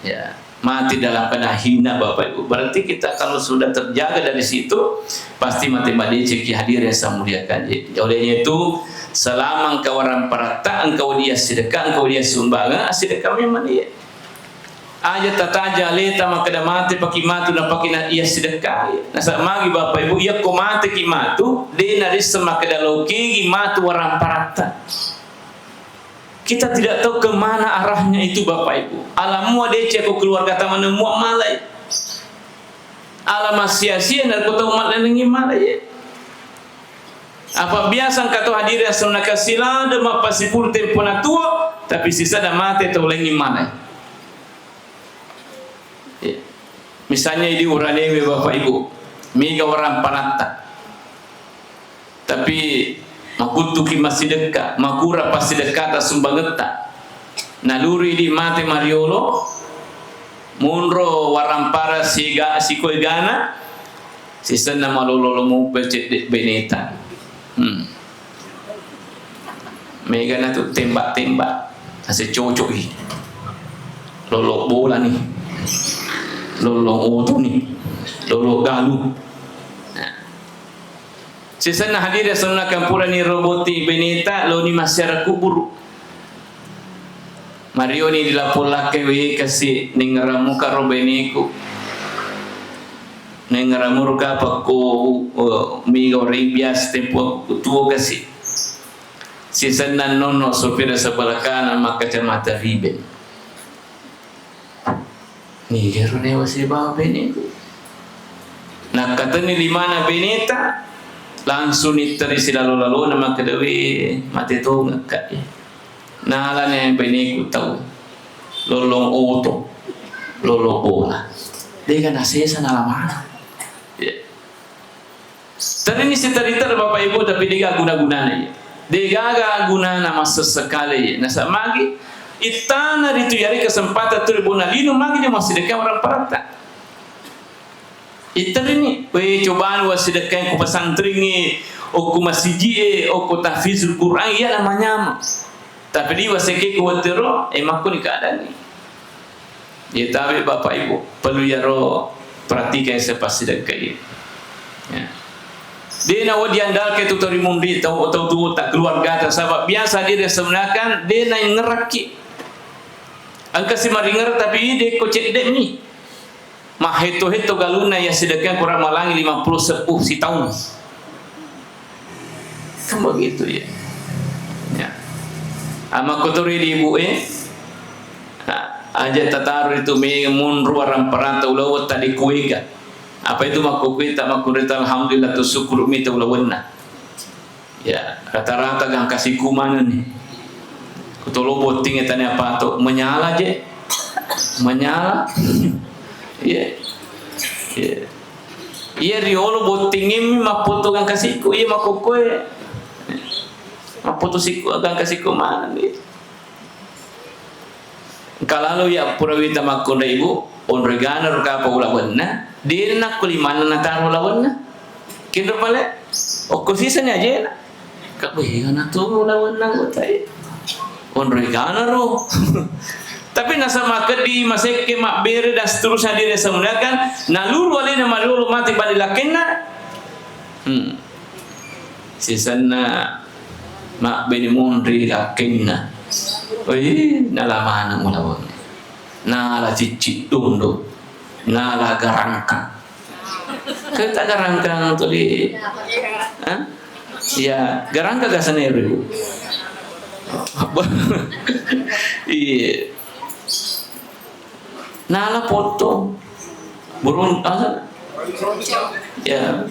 Ya, mati dalam keadaan hina Bapak Ibu. Berarti kita kalau sudah terjaga dari situ pasti matematika hadir yang saya muliakan. Olehnya itu selama engkau orang parata engkau dia sedekah engkau dia sumbangan sedekah memang dia. Aja tataja leta makada mati pakimatu na pakina ia sedekah. Nasa magi Bapak Ibu ia komate kimatu de naris makada loki kimatu orang parata. Kita tidak tahu kemana arahnya itu Bapak Ibu. Alamu adece ko keluarga taman muak malai. Alam sia-sia dan kota umat lengi malai. Apa biasa kata hadir sunaka sila de mapasipul tempo na tua tapi sisa da mate to lengi malai. Misalnya di uranewe Bapak Ibu, mega orang panata. Tapi makutuki masih dekat, makura pasti dekat sumbangeta. Naluri di mate Mariolo, munro warampara siga sikoigana, sisana malolo mu becet beneta. Mega na tu tembak-tembak, asal cocok ini. Lolok bola nih. Lolo oto ni lolo galu. Sisana hadir sunna kampura ni roboti benita lo ni masyarakat kubur. Mario ni dilapolake we kasi ningaramu ka robeniku. Ningaramu ka pako mi ori bias tempo tuo kasi. Sisana nono sopira sebalakana maka cermata riben. Ni gero ne wasi bawa beneta. Nah kata ni di mana beneta langsung iteri lalu nama kedewi mati tu ngak. Nah ala ne beneku tahu lolong oto lolo bola. Dia kan asesa nala mana. Tadi ini cerita Bapak Ibu tapi dia guna-gunanya. Dia guna masa sekali. Nah samagi itana itu yari kesempatan tribunal ini magi dia masih dekat orang perata. Itu ini, cobaan wasidekah ku pesantren ni, ku masjid, ku tahfizul Quran, ya namanya. Tapi di waseke ku watero, makku ni keadaan ni. Ya tapi Bapak Ibu perlu ya perhatikan siapa sedekah ini. Ya. Dia nak diandal ke tu tori mundi tahu tu tak keluarga tak sahabat biasa dia sebenarnya dia nak ngeraki. Angka si maringer tapi dia kocek dek ni. Mah heto galuna ya sedekah kurang malangi 50 sepuh si tahun. Kan begitu ya. Ya. Ama kotori di ibu aja tataru itu mengunru orang perantau laut tadi kuiga. Apa itu maku kita maku rita alhamdulillah tu syukur mita ulawanna. Ya, rata-rata gang kasih kumana nih. Kutolo boting etanya apa tu menyala je. Menyala. Iya, iya, iya riolo botingin maputo kang kasihku, iya makukoy, maputo siku kang kasihku mana nih? Kalau ya purawita makunda ibu, onregana rukapa ulawanna, dia nak kulimana nataru ulawanna, kira pale, okosisanya aja na, kabeh na tu ulawanna gotai, onregana ro. Tapi nasa maka di maseke makbere dan seterusnya dia semulakan naluru alina malulu mati balilakenna sisana makbeni mundri lakenna oi nalamana mulawon nala cicit dundo nala garangka kita garangka untuk di ya garangka gasaneru iya nala foto burung ya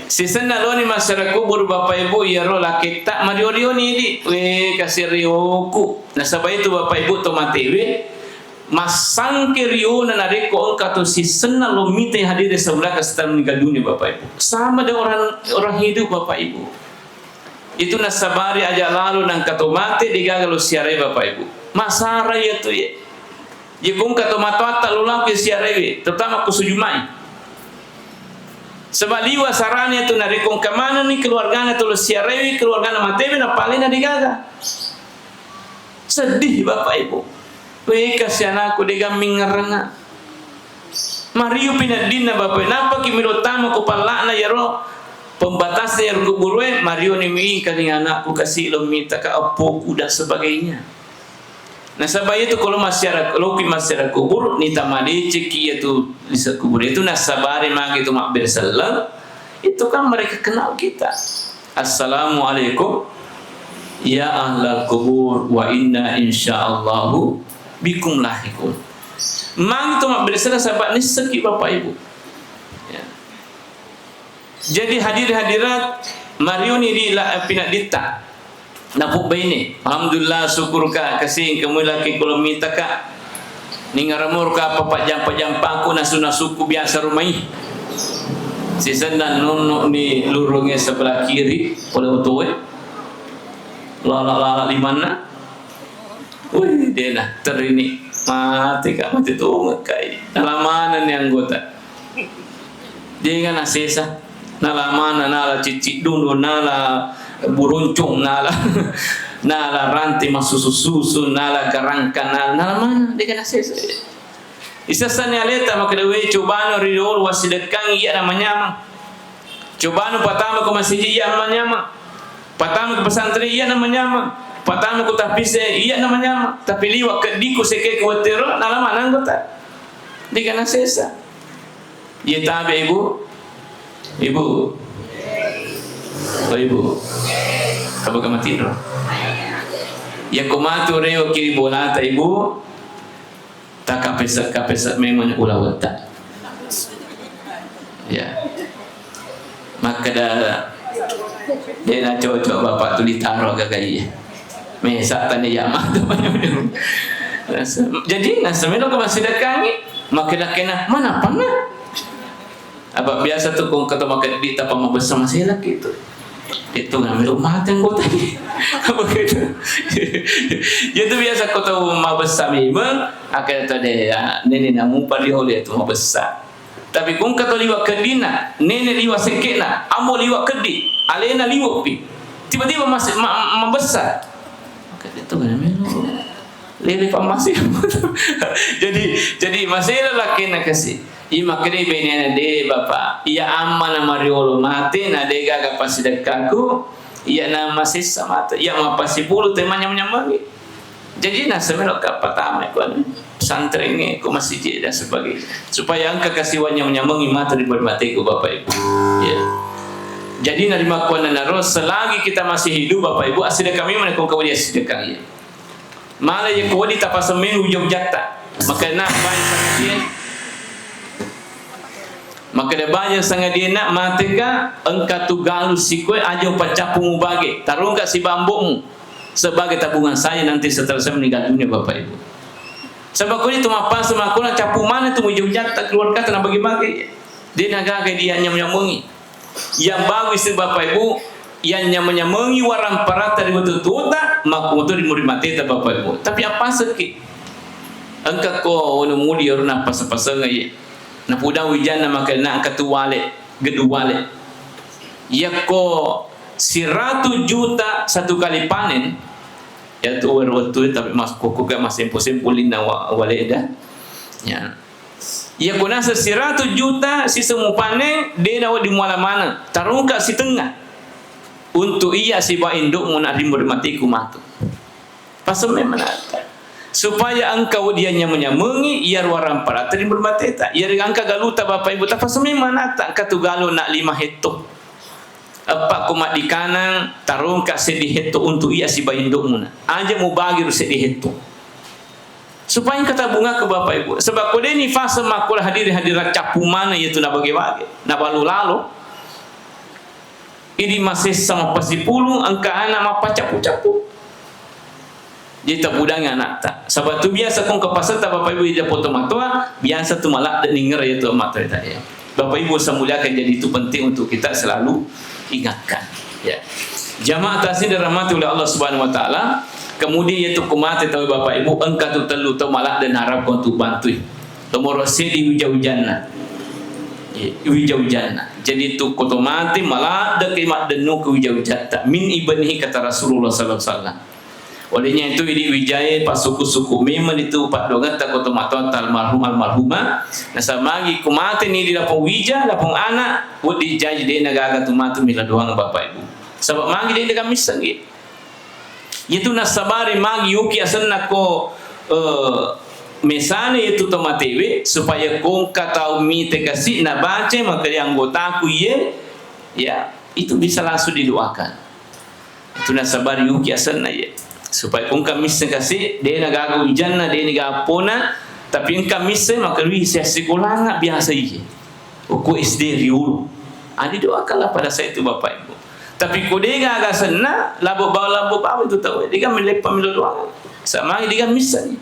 season nalo ni masyarakat buru Bapak Ibu ya ro laki tak mario ni di kasih rioku nasabay itu Bapak Ibu to matewe masang ke rio na nareko kato season nalo mite hadir sebelah kesetan meninggal dunia Bapak Ibu sama dengan orang hidup Bapak Ibu itu nasabari aja lalu nang kato mate digagalo siarai Bapak Ibu masara ya tu ya jikung kato matwata lulang ke siarewi terutama kusujumai sebab liwa saranya tu narikong kemana ni keluarganya tu siarewi keluarganya matewi na paling na digaga sedih Bapak Ibu weh kasihan aku digaming ngeranga mariu pinadina Bapak napa kimiro tama ko palana yaro pembatasnya yaro kuburwe mariu ni mi kali anakku kasih lo minta ke apoku dan sebagainya. Nah sabaya itu kalau masyarakat kubur ni tamade ceki itu di kubur itu nasabari magi itu mak bersalam itu kan mereka kenal kita. Assalamualaikum ya ahlal kubur wa inna insyaallahu bikum lahiqun. Mang itu mak bersalam sahabat ni seki Bapak Ibu. Ya. Jadi hadir-hadirat mariuni di pinat dita napuk baini alhamdulillah syukur ka kasih kamu laki kalau minta ka ningaramur ka papak jampa aku nasuna suku biasa rumai season dan nono ni lurungnya sebelah kiri oleh utuwe lala di mana wih dia nah terini mati mati tu kai nalamanan yang anggota dia kan asesa nalamana nala cicit dulu nala buruncung nala nala ranti masuk susu nala garangka nala mana dia kena sesa isasanya leta maka dewe cobaan riol wasidekang iya namanya mah cobaan pertama ke masjid iya namanya mah pertama ke pesantren iya namanya mah pertama ke tahfiz iya namanya mah tapi liwat ke diku seke kuatero nala mana anggota dia kena sesa iya tabe ibu oh ibu apa kamu tidur ya komatu reo kiri bolata ibu tak kapesat memang ulawat tak ya maka dah dia nak cocok bapak tu ditaruh ke gaya mesak tanya yamah tu jadi nasamelo ke masih dekat ni maka dah kena mana panah Apa biasa tu kung kata makan di tapang mabesa masih lagi tu. Itu ngambil umat yang kau tadi. Apa gitu? Itu biasa kau tahu mabesa memang akan tadi nenek namu padi oleh tu mabesa. Tapi kung kata liwat kedina, nenek liwat sekena, amo liwat kedi, alena liwat pi. Tiba-tiba masih membesar. Maka itu kan memang lele pamasi. jadi masih lelaki nak kasih. Ima kiri bini de bapa. Ia aman nama riolo mati na de gaga pasi dekangku. Ia nama sisa mata. Ia mapasi bulu temannya menyambangi. Jadi nasa melok pertama kan santri ini ku masjid dan sebagainya. Supaya angka kasiwannya menyambangi mata di matiku Bapak Ibu. Ya. Jadi narima kuan naro selagi kita masih hidup Bapak Ibu asida kami menekung kawali sedekah ya. Malah yang kawali tapasamin ujung jata. Maka nak baik sangat dia. Maka dia banyak sangat dia nak mateka engkau tu galus sikoi aja pacapumu bagi tarung kat si bambumu sebagai tabungan saya nanti setelah saya meninggal dunia Bapak Ibu. Sebab kau ni tu mapan sama aku nak capu mana tu ujung jata keluar kata nak bagi-bagi. Dia nak gagai dia hanya menyamungi. Yang bagus itu Bapak Ibu yang menyamungi warang parata di betul tuta maka untuk dimuri mati tak Bapak Ibu. Tapi apa sakit? Engkau kau onu mudi orang apa sepasang aje. Na pudang hujan na maka nak katu wale gedu wale. Ya ko 100 juta satu kali panen. Ya tu waktu tapi mas koko kan masih simpulin na wale dah. Ya. Ya ko nasa 100 juta si semua panen dia nak di muala mana? Tarung kat si tengah. Untuk ia si ba induk mun arimur matiku matu. Pasal memang ada. Supaya engkau dianya menyamungi iar warang para teri bermateta iar angka galuta Bapak Ibu tak pasal mana tak katu galu nak 5 hektar apa kumat di kanan tarung kat sedi hektar untuk ia si bainduk muna aja mau bagi ru sedi hektar supaya kata bunga ke Bapak Ibu sebab kode ni fase makul hadirat capu mana iaitu nak bagi-bagi nak lalu ini masih sama pasi pulung angka anak mapa capu-capu. Jadi tak budangnya anak tak. Sebab tu biasa kong ke pasar tak Bapak Ibu dia potong matua, biasa tu malak dan ninger ya tu matua tadi. Bapak Ibu semuliakan jadi itu penting untuk kita selalu ingatkan. Ya. Jamaah tasih dirahmati oleh Allah Subhanahu Wa Taala. Kemudian itu kumati tahu Bapak Ibu engkau tu telu tu malak dan harap kau tu bantu. Nomor di hujau-hujana. Hujau-hujana. Jadi itu otomatis malak dan kimat denu ke hujau-hujana. Min ibnihi kata Rasulullah Sallallahu Alaihi Wasallam. Olehnya itu ini wijaya pas suku-suku memang itu pak dongat tak otomatis almarhumah nasa magi kumate ni di lapong wija lapong anak buat dijaya dia nagaga tu matu mila doang Bapak Ibu sebab magi dia dengan misangi itu nasabari magi yuki asan ko mesane itu tomatewe supaya kong katau mi te kasih na baca maka yang anggotaku ye ya itu bisa langsung didoakan itu nasabari yuki asan na ye supaya engkau misi kasih dia nak gagal hujan dia ni gapona tapi engkau misi maka lui saya sekolah nak biasa ini aku SD riul adi doakanlah pada saya itu Bapak Ibu tapi kau dia gagal sana labu bau itu tahu dia kan melepas milo doang sama dia kan misi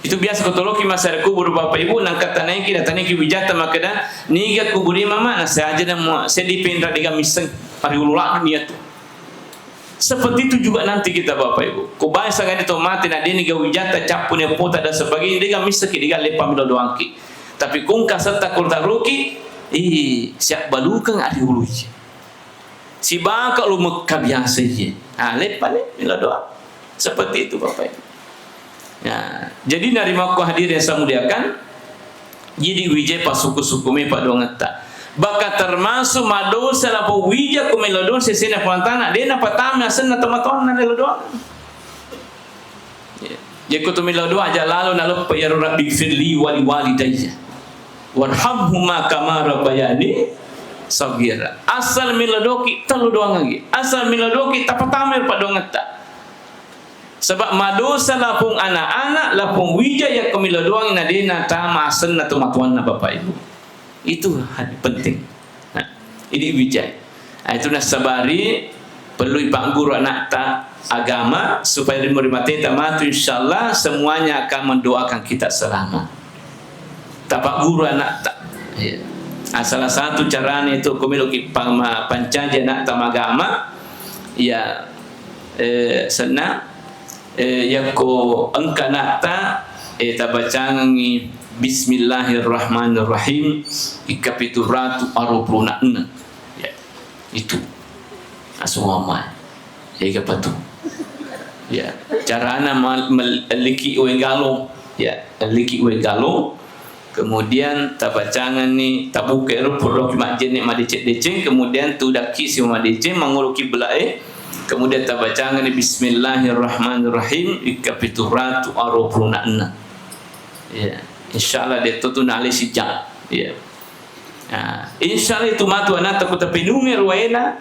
itu biasa kotoloki masyarakat kubur Bapak Ibu nak kata naiki datang naiki wijata maka dah niga kuburi mama nak saya aja dah saya dipendra dia kan misi hari ulak niat tu. Seperti itu juga nanti kita Bapak Ibu. Kau bayar sangat itu mati nak dia ni gawijata capun yang pota dan sebagainya dia kan misaki dia kan lepas milo doangki. Tapi kung kasata kurta ruki, siap balukang ada uluji. Si baka lu Mekah biasa je. Lepas ni milo doang. Seperti itu Bapak Ibu. Ya, jadi narima ku hadir yang saya muliakan. Jadi wijay pas suku-suku me pak doang tak. Baka termasuk madosa la po wija ko melodon sesena pantana de na patama sen na tomaton na melodon ya ko to melodon aja lalu nalo pa ya rabbi firli wali walidayya warhamhuma kama rabbayani sagira asal melodoki telu doang lagi asal melodoki tapatama pa dongata sebab madosa la pong anak-anak la pong wija ya ko melodon na de na tama sen na tomaton na Bapak Ibu. Itu penting. Nah, ini wijay. Itu nasabari perlu pak guru anak tak agama supaya dimurmati tamat insyaallah semuanya akan mendoakan kita selamat. Tapak guru anak tak. Ya. Salah satu caranya itu kumiluki pancaja nak tamagama ya senang ya ko engka nakta tabacangi Bismillahirrahmanirrahim ikapituratu arupruna ya itu aswama ya kapatu ya carana meliki wegalo ya liki wegalo kemudian tabacangan ni tabuke rupur majin ni madicek kemudian tu daki si madicek manguluki belae kemudian tabacangan ni Bismillahirrahmanirrahim ikapituratu arupruna ya insyaallah dia tu nali sijak ya insyaallah itu matu anak takut tapinungi ruwaina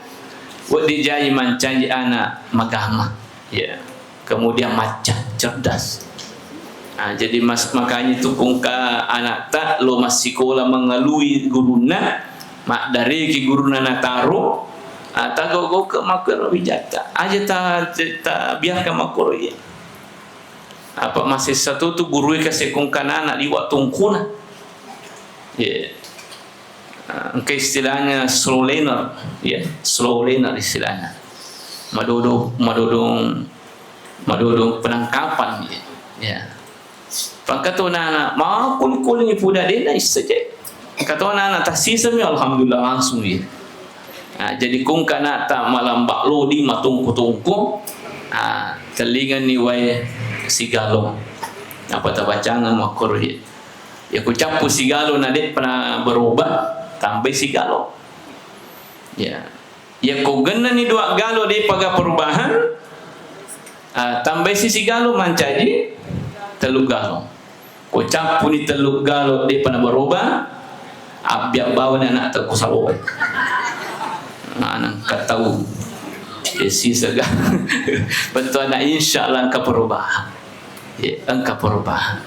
wa dijai mancanji anak magama ya kemudian macan cerdas. Jadi makanya itu kungka anak tak lo masih sekolah mengalui guruna mak dari ki guruna nataro tak go ke makro wijata aja tak biarkan makro ya apa masih satu tu guru kasih kungka anak di waktu kuna ya engke istilahnya slow learner ya slow learner istilahnya madodong penangkapan ya Pangkato nana mau kul puda dena saja. Kata nana tasisam ya alhamdulillah langsung ya. Jadi kung kana ta malam baklo di matungku-tungku. Telingan ni wae sigalo. Apa ta bacangan makor ya. Ya ku capu sigalo nade pernah berubah tambah sigalo. Ya. Ya ku genna ni dua galo de paga perubahan. Tambah si sigalo mancaji teluk galo. Ko capu ni teluk galo dia pernah berubah abyak bawa anak tak kusawo anak katahu si segala betul anak insyaallah engkau perubahan ya engkau perubahan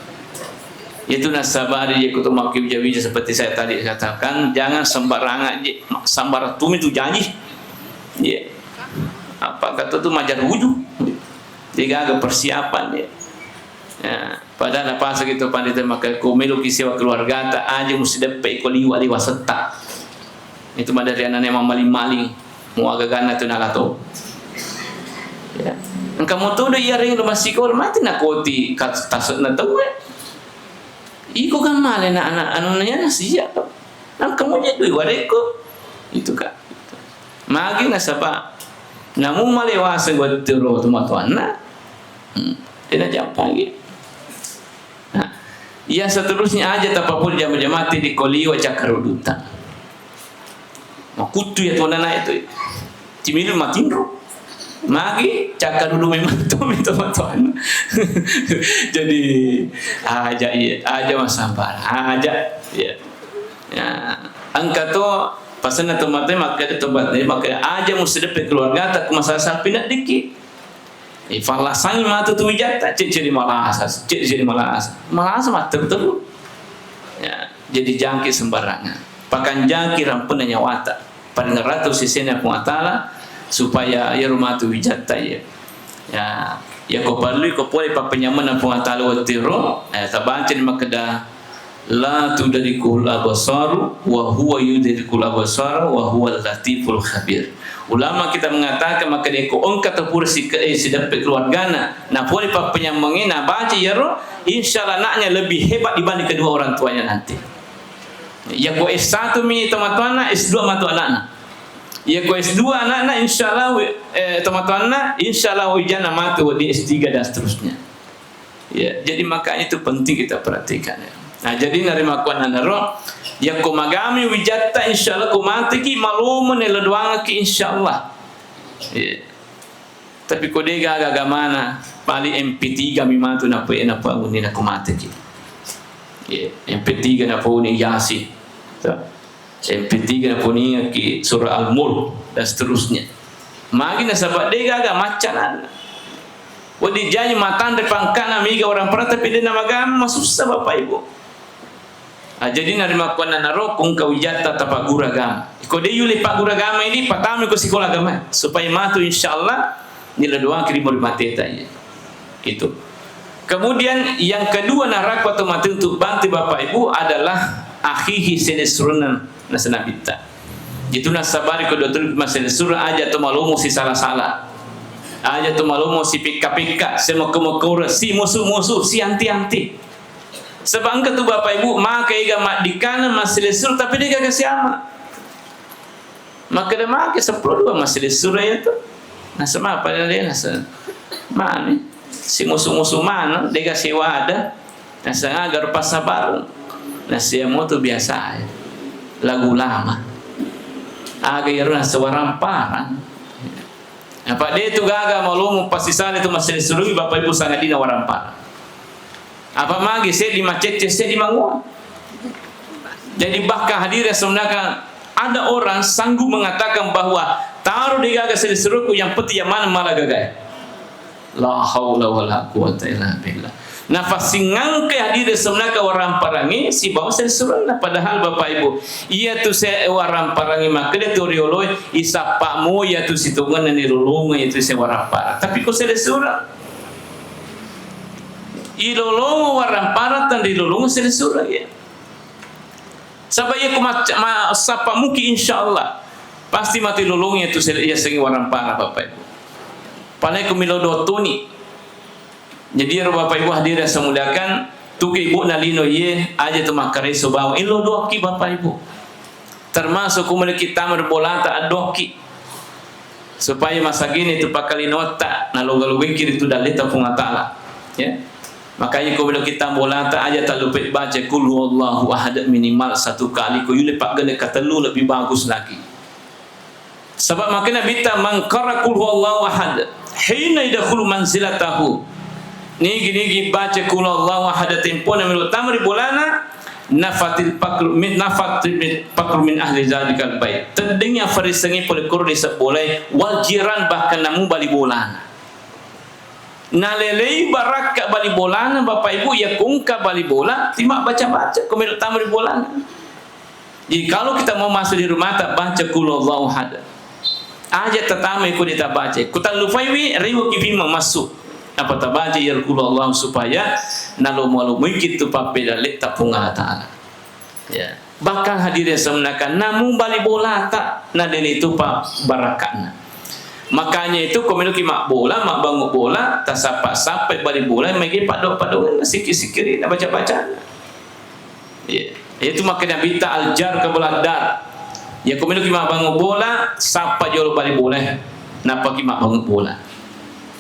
itu nasabari ya kutu makim jawi seperti saya tadi katakan jangan sembarangan sambar tum itu janji ya apa kata tu majar wujud jika ada persiapan ya padahal apa segitu pandita maka kumelu kisiwa keluarga tak aja mesti dapat ikoli wali waseta itu mah dari anak memang maling-maling mau agak gana tu nalato ya engkau tu dah ia ring rumah sikor mati nak koti tasut na tahu iko kan male na anak anunya nasiya nam kamu jadi wareko itu kak magi nasaba namu male wasa buat tero tu matuan na dia nak jawab lagi. Yang seterusnya aja tapapun jam-jam mati di koliwa cakarudutan. Makutu ya tuan anak itu. Cimilu matinro. Magi cakarudu memang itu tuan. Jadi aja masabar. Aja ya. Ya, angka tu pasal nak tempat maka tempat maka aja mesti dapat keluarga tak masalah sampai nak dikit. Falasan matu tu wijata jadi malas mata betul ya jadi jangki sembarangan pakan jangki rampunnya wata pada ngeratu sisinya puatala supaya ya rumah tu wijata ya ko perlu ko boleh papenyaman puatala watiro tabancin makada la tudrikul absar wa huwa yudrikul absar wa huwa al-latiful khabir. Ulama kita mengatakan maka dia ko ongkat terpura si dapat keluargana nah boleh penyambangin nah baca ya roh insyaallah anaknya lebih hebat dibanding kedua orang tuanya nanti ya ko S1 mi teman-teman S2 matu anaknya ya ko S2 anak-anak insyaallah teman-teman insyaallah ujana matu di S3 dan seterusnya ya jadi makanya itu penting kita perhatikan ya. Nah jadi narima kuan anaro ya ko magami wijata insyaallah ko mati ki malumun eledoanga ki insyaallah ya. Tapi ko dega mana pali MP3 mi matu na po ena po uni na ko mati ki ya MP3 na po ni yasi MP3 na po ni ki surah al-mulk dan seterusnya magi na sabat dega macanan wadi janji matan depan kana miga orang pernah tapi dia nama agama susah bapak ibu. Jadi narima kuan naro kung kawijata tapagura agama. Iko de yuli pagura agama ini patami ko sekolah agama supaya matu insyaallah nila doang kirimur mateta ya. Itu. Kemudian yang kedua narak atau mati untuk bantu bapak ibu adalah akhihi sinisrunan nasa nabita. Itu nasabari ko dotul masalah surah aja tu malumu si salah-salah. Aja tu malumu si pika-pika, si makura, si musuh-musuh, si anti-anti. Sebab angka tu Bapak Ibu, maka iga mak di kanan masalah surah tapi dia gak kasih amat. Maka dia makai 10 masalah surah itu. Nasa apa dia nasa mana? Si musuh-musuh mana? Dia kasih wadah. Nasa agar pas sabar. Nasa yang tu biasa lagu lama. Agar nasa waramparan. Apa dia tu gagal malu pasti salah itu masih disuruh Bapak Ibu sangat dina waramparan. Apa magi saya di macet saya di mangua. Jadi bahkan hadir sebenarnya ada orang sanggup mengatakan bahwa taruh di gagal saya disuruhku yang peti yang mana malah gagal. La haula wala quwata illa billah. Nafas singang ke hadir sebenarnya orang parangi si bawa saya disuruh padahal Bapak Ibu ia tu saya orang parangi maka dia tu rioloi isapakmu ia tu situngan dan dilulungan itu saya orang parang tapi kok saya disuruh ilolong orang parang dan dilulungan saya disuruh ya sebab ia sapa mungkin insyaallah pasti mati lulungnya itu saya sengi orang parang Bapak Ibu palai kumilodo tuni. Jadi Bapak Ibu hadir yang saya muliakan, tuki ibu nalino ye aja tu makare sobawa ilo doki Bapak Ibu. Termasuk kumul kita merbolata adoki. Supaya masa gini tu pakali nota nalogalugin kiri tu dalita fungatala. Ya. Makanya kumul kita bolata aja tak lupa baca kul huwallahu ahad minimal 1 kali ko yule pak gene kata lu lebih bagus lagi. Sebab makanya bita mangkara kul huwallahu ahad hina yadkhulu manzilatahu. Nigi baca kul Allah wahada tempo na menurut tamri bolana nafatil pakru min ahli zalikal bait tedengnya farisangi pole kurni seboleh wal jiran bahkan namu bali bolana nalelei barakka bali bolana Bapak Ibu ya kungka bali bola timak baca-baca ko menurut tamri bolana. Jadi kalau kita mau masuk di rumah tak baca kul Allah wahada aja tatame ko dita baca ku talufaiwi riwo kifima masuk apa tabaca ya Allah supaya nalo-malo mungkin tu papel lek tapung Allah Taala. Ya. Bahkan hadirnya semenakan namun balik bola tak naden itu pak barakatna. Makanya itu komilki mak bola mak bangun bola tak sampai balik bola magi padok-padok sikit-sikit nak baca-baca. Ya. Itu makanya bita aljar ke bola dar. Ya komilki mak bangun bola sapa jolo balik bola. Napa ki mak bangun bola.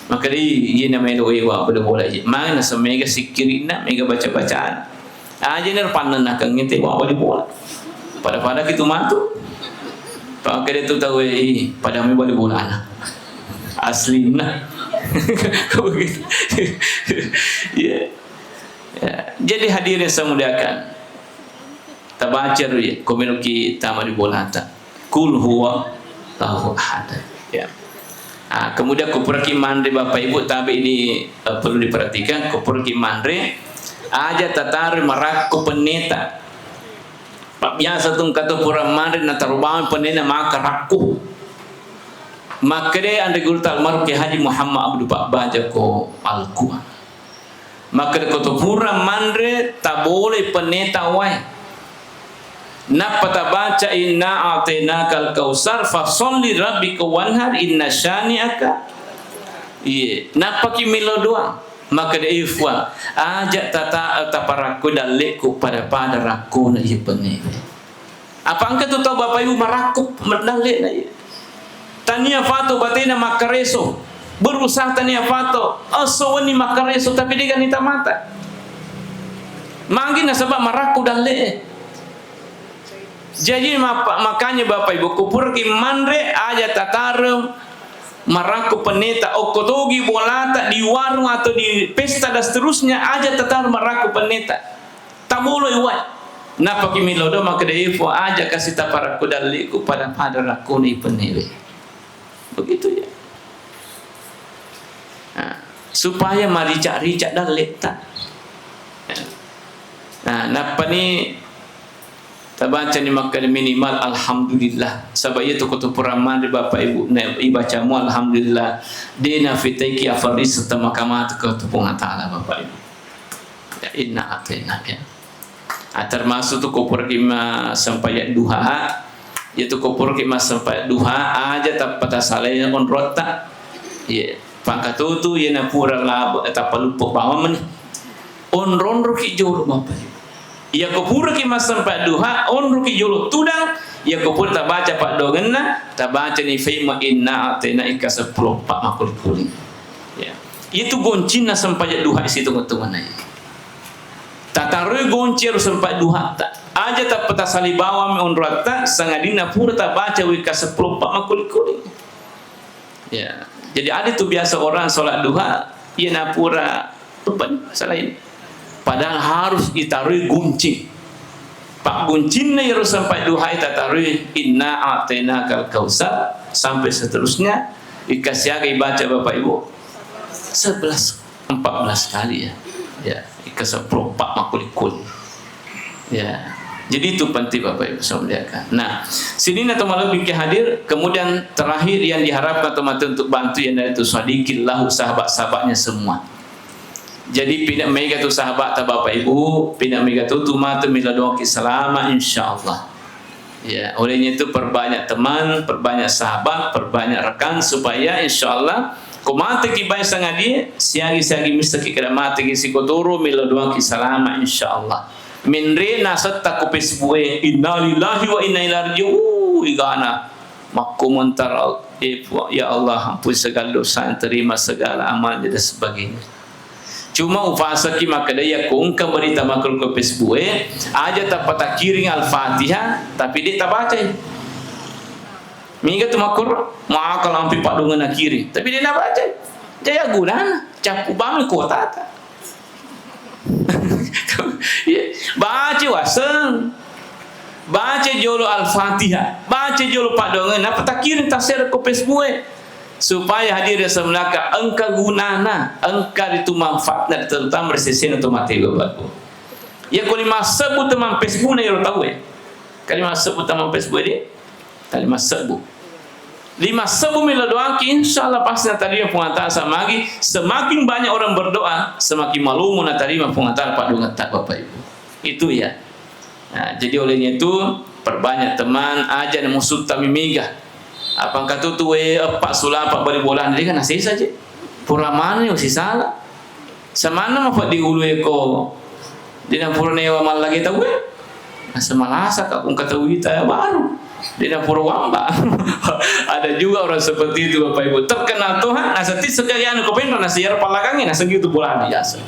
Maka dia namanya doa wa pada bola je. Mana semega sikirina mega baca-bacaan. Aja ni panen nak nginte wa balik bola. Pada kita matu. Pak dia tu tahu pada me balik bola nah. Asli nah. Begitu. Ya. Jadi hadirin saya muliakan. Tabaca ya komunikasi tamari bola ta. Kul huwa Allahu ahad. Ya. Kemudian kupurki mandre Bapak Ibu tapi ini perlu diperhatikan kupurki mandre aja tatar maraku peneta pak biasa tung kata pura mandre na tarubangan penena maka raku makre ande gurtal maruki Haji Muhammad Abdul Pak baca ko Al-Quran makre ko pura mandre tak boleh peneta wai. Napa baca inna a'tainakal kausar fasolli rabbika wanhar inna syani'aka. Iya, napa ki milo doang. Maka dia ifwa ajak tata taparaku dalekku pada raku na ipene. Apa angka tu tahu Bapak Ibu marakup merdalek na iya. Tania fato batina makareso. Berusaha tania fato. Asawani makareso tapi dia ganita mata. Manggi na sebab maraku dalek. Jadi makanya Bapak Ibu kupur ki mandre aja tatarum maraku peneta okotogi bolata di warung atau di pesta dan seterusnya aja tatar maraku peneta tak boleh iwat napa ki milodo maka deifo aja kasih taparaku daliku pada raku ni penewe begitu ya. Supaya maricak-ricak dan letak. Napa ni tabaca ni maka minimal alhamdulillah sebab itu kutu puraman di Bapak Ibu ibaca mu alhamdulillah dina fitaiki afaris serta makamat kutu Taala Bapak Ibu ya inna atina ya Termasuk tu kupur kima sampai duha, yaitu kupur kima sampai duha aja tak pada salahnya on rota. Ya, pangkat tu ya na pura labo tak lupa bawa men. On ronro ki jolo bapa. Ya kupur kima sampai duha on ro ki jolo tudang. Ya kupur tak baca pak dogena, tak baca ni fima inna atena ika 10 pak makul kuling. Ya. Itu goncina sampai duha isi tunggu-tunggu nai. Tatarui gonci harus sampai duha tak. Aja tak peta salibawa me onrata sangadina pura tak baca wika 10 pak makul kuling. Ya. Jadi ada tu biasa orang solat duha, ia na pura lupa selain. Padahal harus ditarui gunci. Pak guncin ni harus sampai duha kita tarui inna atena kal kausar sampai seterusnya dikasih lagi baca Bapak Ibu 11 14 kali ya. Ya, ikasa pak makulikul. Ya. Jadi itu penting Bapak Ibu saudarakan. Nah, sini atau malam bikin hadir, kemudian terakhir yang diharapkan teman-teman untuk bantu yang dari itu sadikillahu sahabat-sahabatnya semua. Jadi pindah mega tu sahabat ta Bapak Ibu, pindah mega tu mata mila doa selama insyaallah. Ya, olehnya itu perbanyak teman, perbanyak sahabat, perbanyak rekan supaya insyaallah ko mata ki bae sangat dia, siagi-siagi mistaki kada mata ki sikotoro mila doa selama insyaallah. Minre nasat ta ko pesbue innalillahi wa inna ilaihi raji'un igana makumentar ya Allah ampun segala dosa, terima segala amal dan sebagainya. Cuma ufasa ki makadaya kung ka berita makul ke Facebook aja tak patah kiring al-Fatihah tapi dia tak baca. Minggu tu makul makal ampi pak dungan nak kiri tapi dia nak baca. Jaya guna capu bang kota ta. Baca waseng. Baca jolo al-Fatihah. Baca jolo pak dungan nak patah kiring tak share ke Facebook. Supaya hadir semelaka engka gunana engka itu manfaatnya terutama resesen untuk mati Bapak. Ya kalimat sebut teman Facebook na yo tahu kalimat sebut teman Facebook dia kalimat sebut 5 sebut mila doa insyaallah pasti terima pengantar sama lagi. Semakin banyak orang berdoa semakin malumun terima pengantar Pak Dungat Bapak Ibu. Itu ya. Nah, jadi olehnya itu perbanyak teman aja musuh kami mega. Apa kata tu pak sulah pak bari bola dia kan nasi saja. Pura mana yo si salah. Semana mau pak diulu eko. Dina pura newa mal lagi tahu semalasa kak kata wita baru. Dina pura wamba. Ada juga orang seperti itu Bapak Ibu. Terkenal Tuhan nasati sekalian ko pengen nasi yar palakangin nasi gitu bola biasa.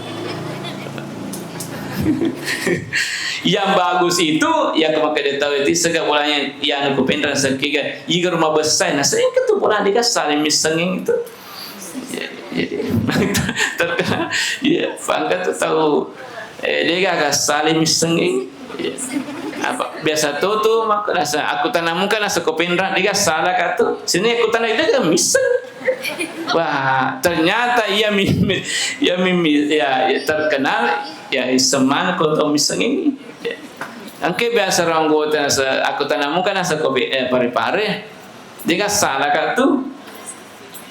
Yang bagus itu ya kemakai dia tahu itu segala bolanya yang aku pendra sekiga iga rumah besar nah saya ketu bola dia saling misenging itu jadi terkenal ya bangga tu tahu dia agak saling misenging apa biasa tu maka rasa aku tanamkan rasa ko pendra dia salah kata sini aku tanam dia miseng. Wah ternyata ia terkenal ya seman kau miseng ini. Angke biasa orang gota aku tanamukan asa kopi pare-pare. Dia salah katu.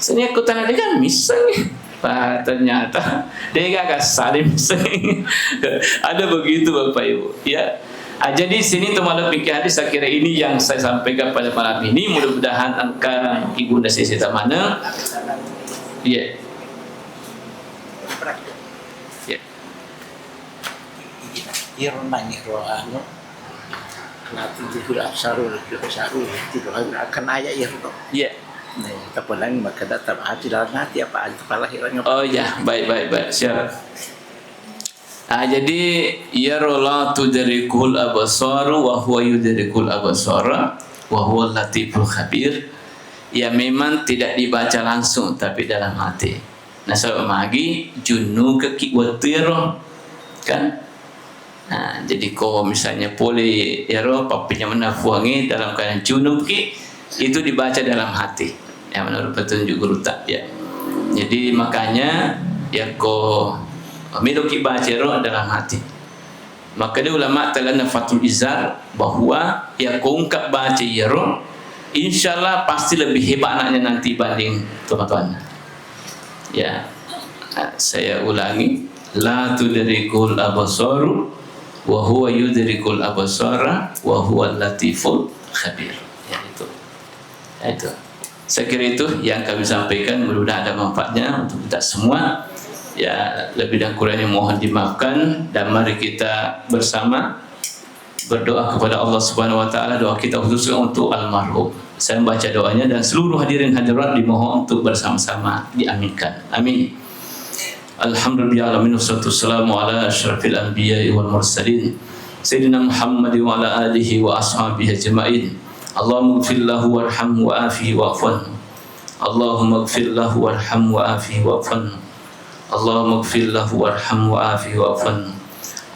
Sini aku tanam dia kan miseng. Wah ternyata dia agak saling miseng. Ada begitu Bapak Ibu. Ya. Jadi sini teman-teman pikir hadis saya kira ini yang saya sampaikan pada malam ini. Mudah-mudahan angka Ibunda sisi mana. Ya. Ya. Irna ni rohano. Nanti juga saru tidak akan ayat ya itu. Ya. Nah, tapi lagi maka datang hati dalam hati apa aja kepala hilangnya. Oh ya, baik. Siap. Jadi ya la tudrikul absaru wa huwa yudrikul absara wa huwa latiful khabir. Ya memang tidak dibaca langsung tapi dalam hati. Nah, saya magi junu ke kiwatiro kan. Nah, jadi kalau misalnya poli ero papinya menafuangi dalam keadaan junub ki itu dibaca dalam hati. Ya menurut petunjuk guru tak ya. Jadi makanya ya ko miluki baca ero dalam hati. Maka dia ulama telah nafatul izar bahwa ya ko ungkap baca ero insyaallah pasti lebih hebat anaknya nanti banding teman-teman. Ya. Nah, saya ulangi la tudrikul absaru wa huwa yudrikul absara wa huwal latiful khabir. Ya itu. Ya, itu. Saya kira itu yang kami sampaikan, mudah-mudahan ada manfaatnya untuk kita semua. Ya, lebih dan kurangnya mohon dimaafkan, dan mari kita bersama berdoa kepada Allah Subhanahu wa taala. Doa kita khusus untuk almarhum. Saya membaca doanya dan seluruh hadirin hadirat dimohon untuk bersama-sama diaminkan. Amin. Alhamdulillah alamin, wassalatu wassalamu ala asyrafil anbiya'i wal mursalin sayyidina Muhammad wa ala alihi wa ashabihi ajma'in. Allahumma ighfir lahu warhamhu wa'afihi wa'fu anhu. Allahumma ighfir lahu warhamhu wa'afihi wa'fu anhu. Allahumma ighfir lahu warhamhu wa'afihi wa'fu anhu.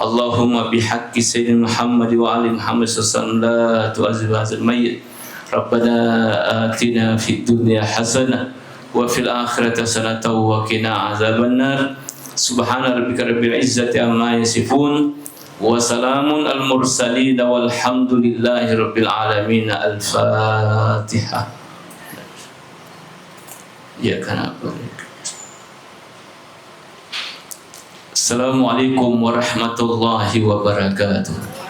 Allahumma bihaqqi sayyidina Muhammad wa ali Muhammad sallallahu alaihi wasallam la tu'azzib hadzal mayyit. Rabbana atina fid dunya hasanah wa fil akhirati hasanah wa qina azabannar. Subhana rabbika rabbil izzati amma yasifun wa salamun al mursalin walhamdulillahi rabbil alamin. Al-Fatihah. Ya kan. Assalamualaikum warahmatullahi wabarakatuh.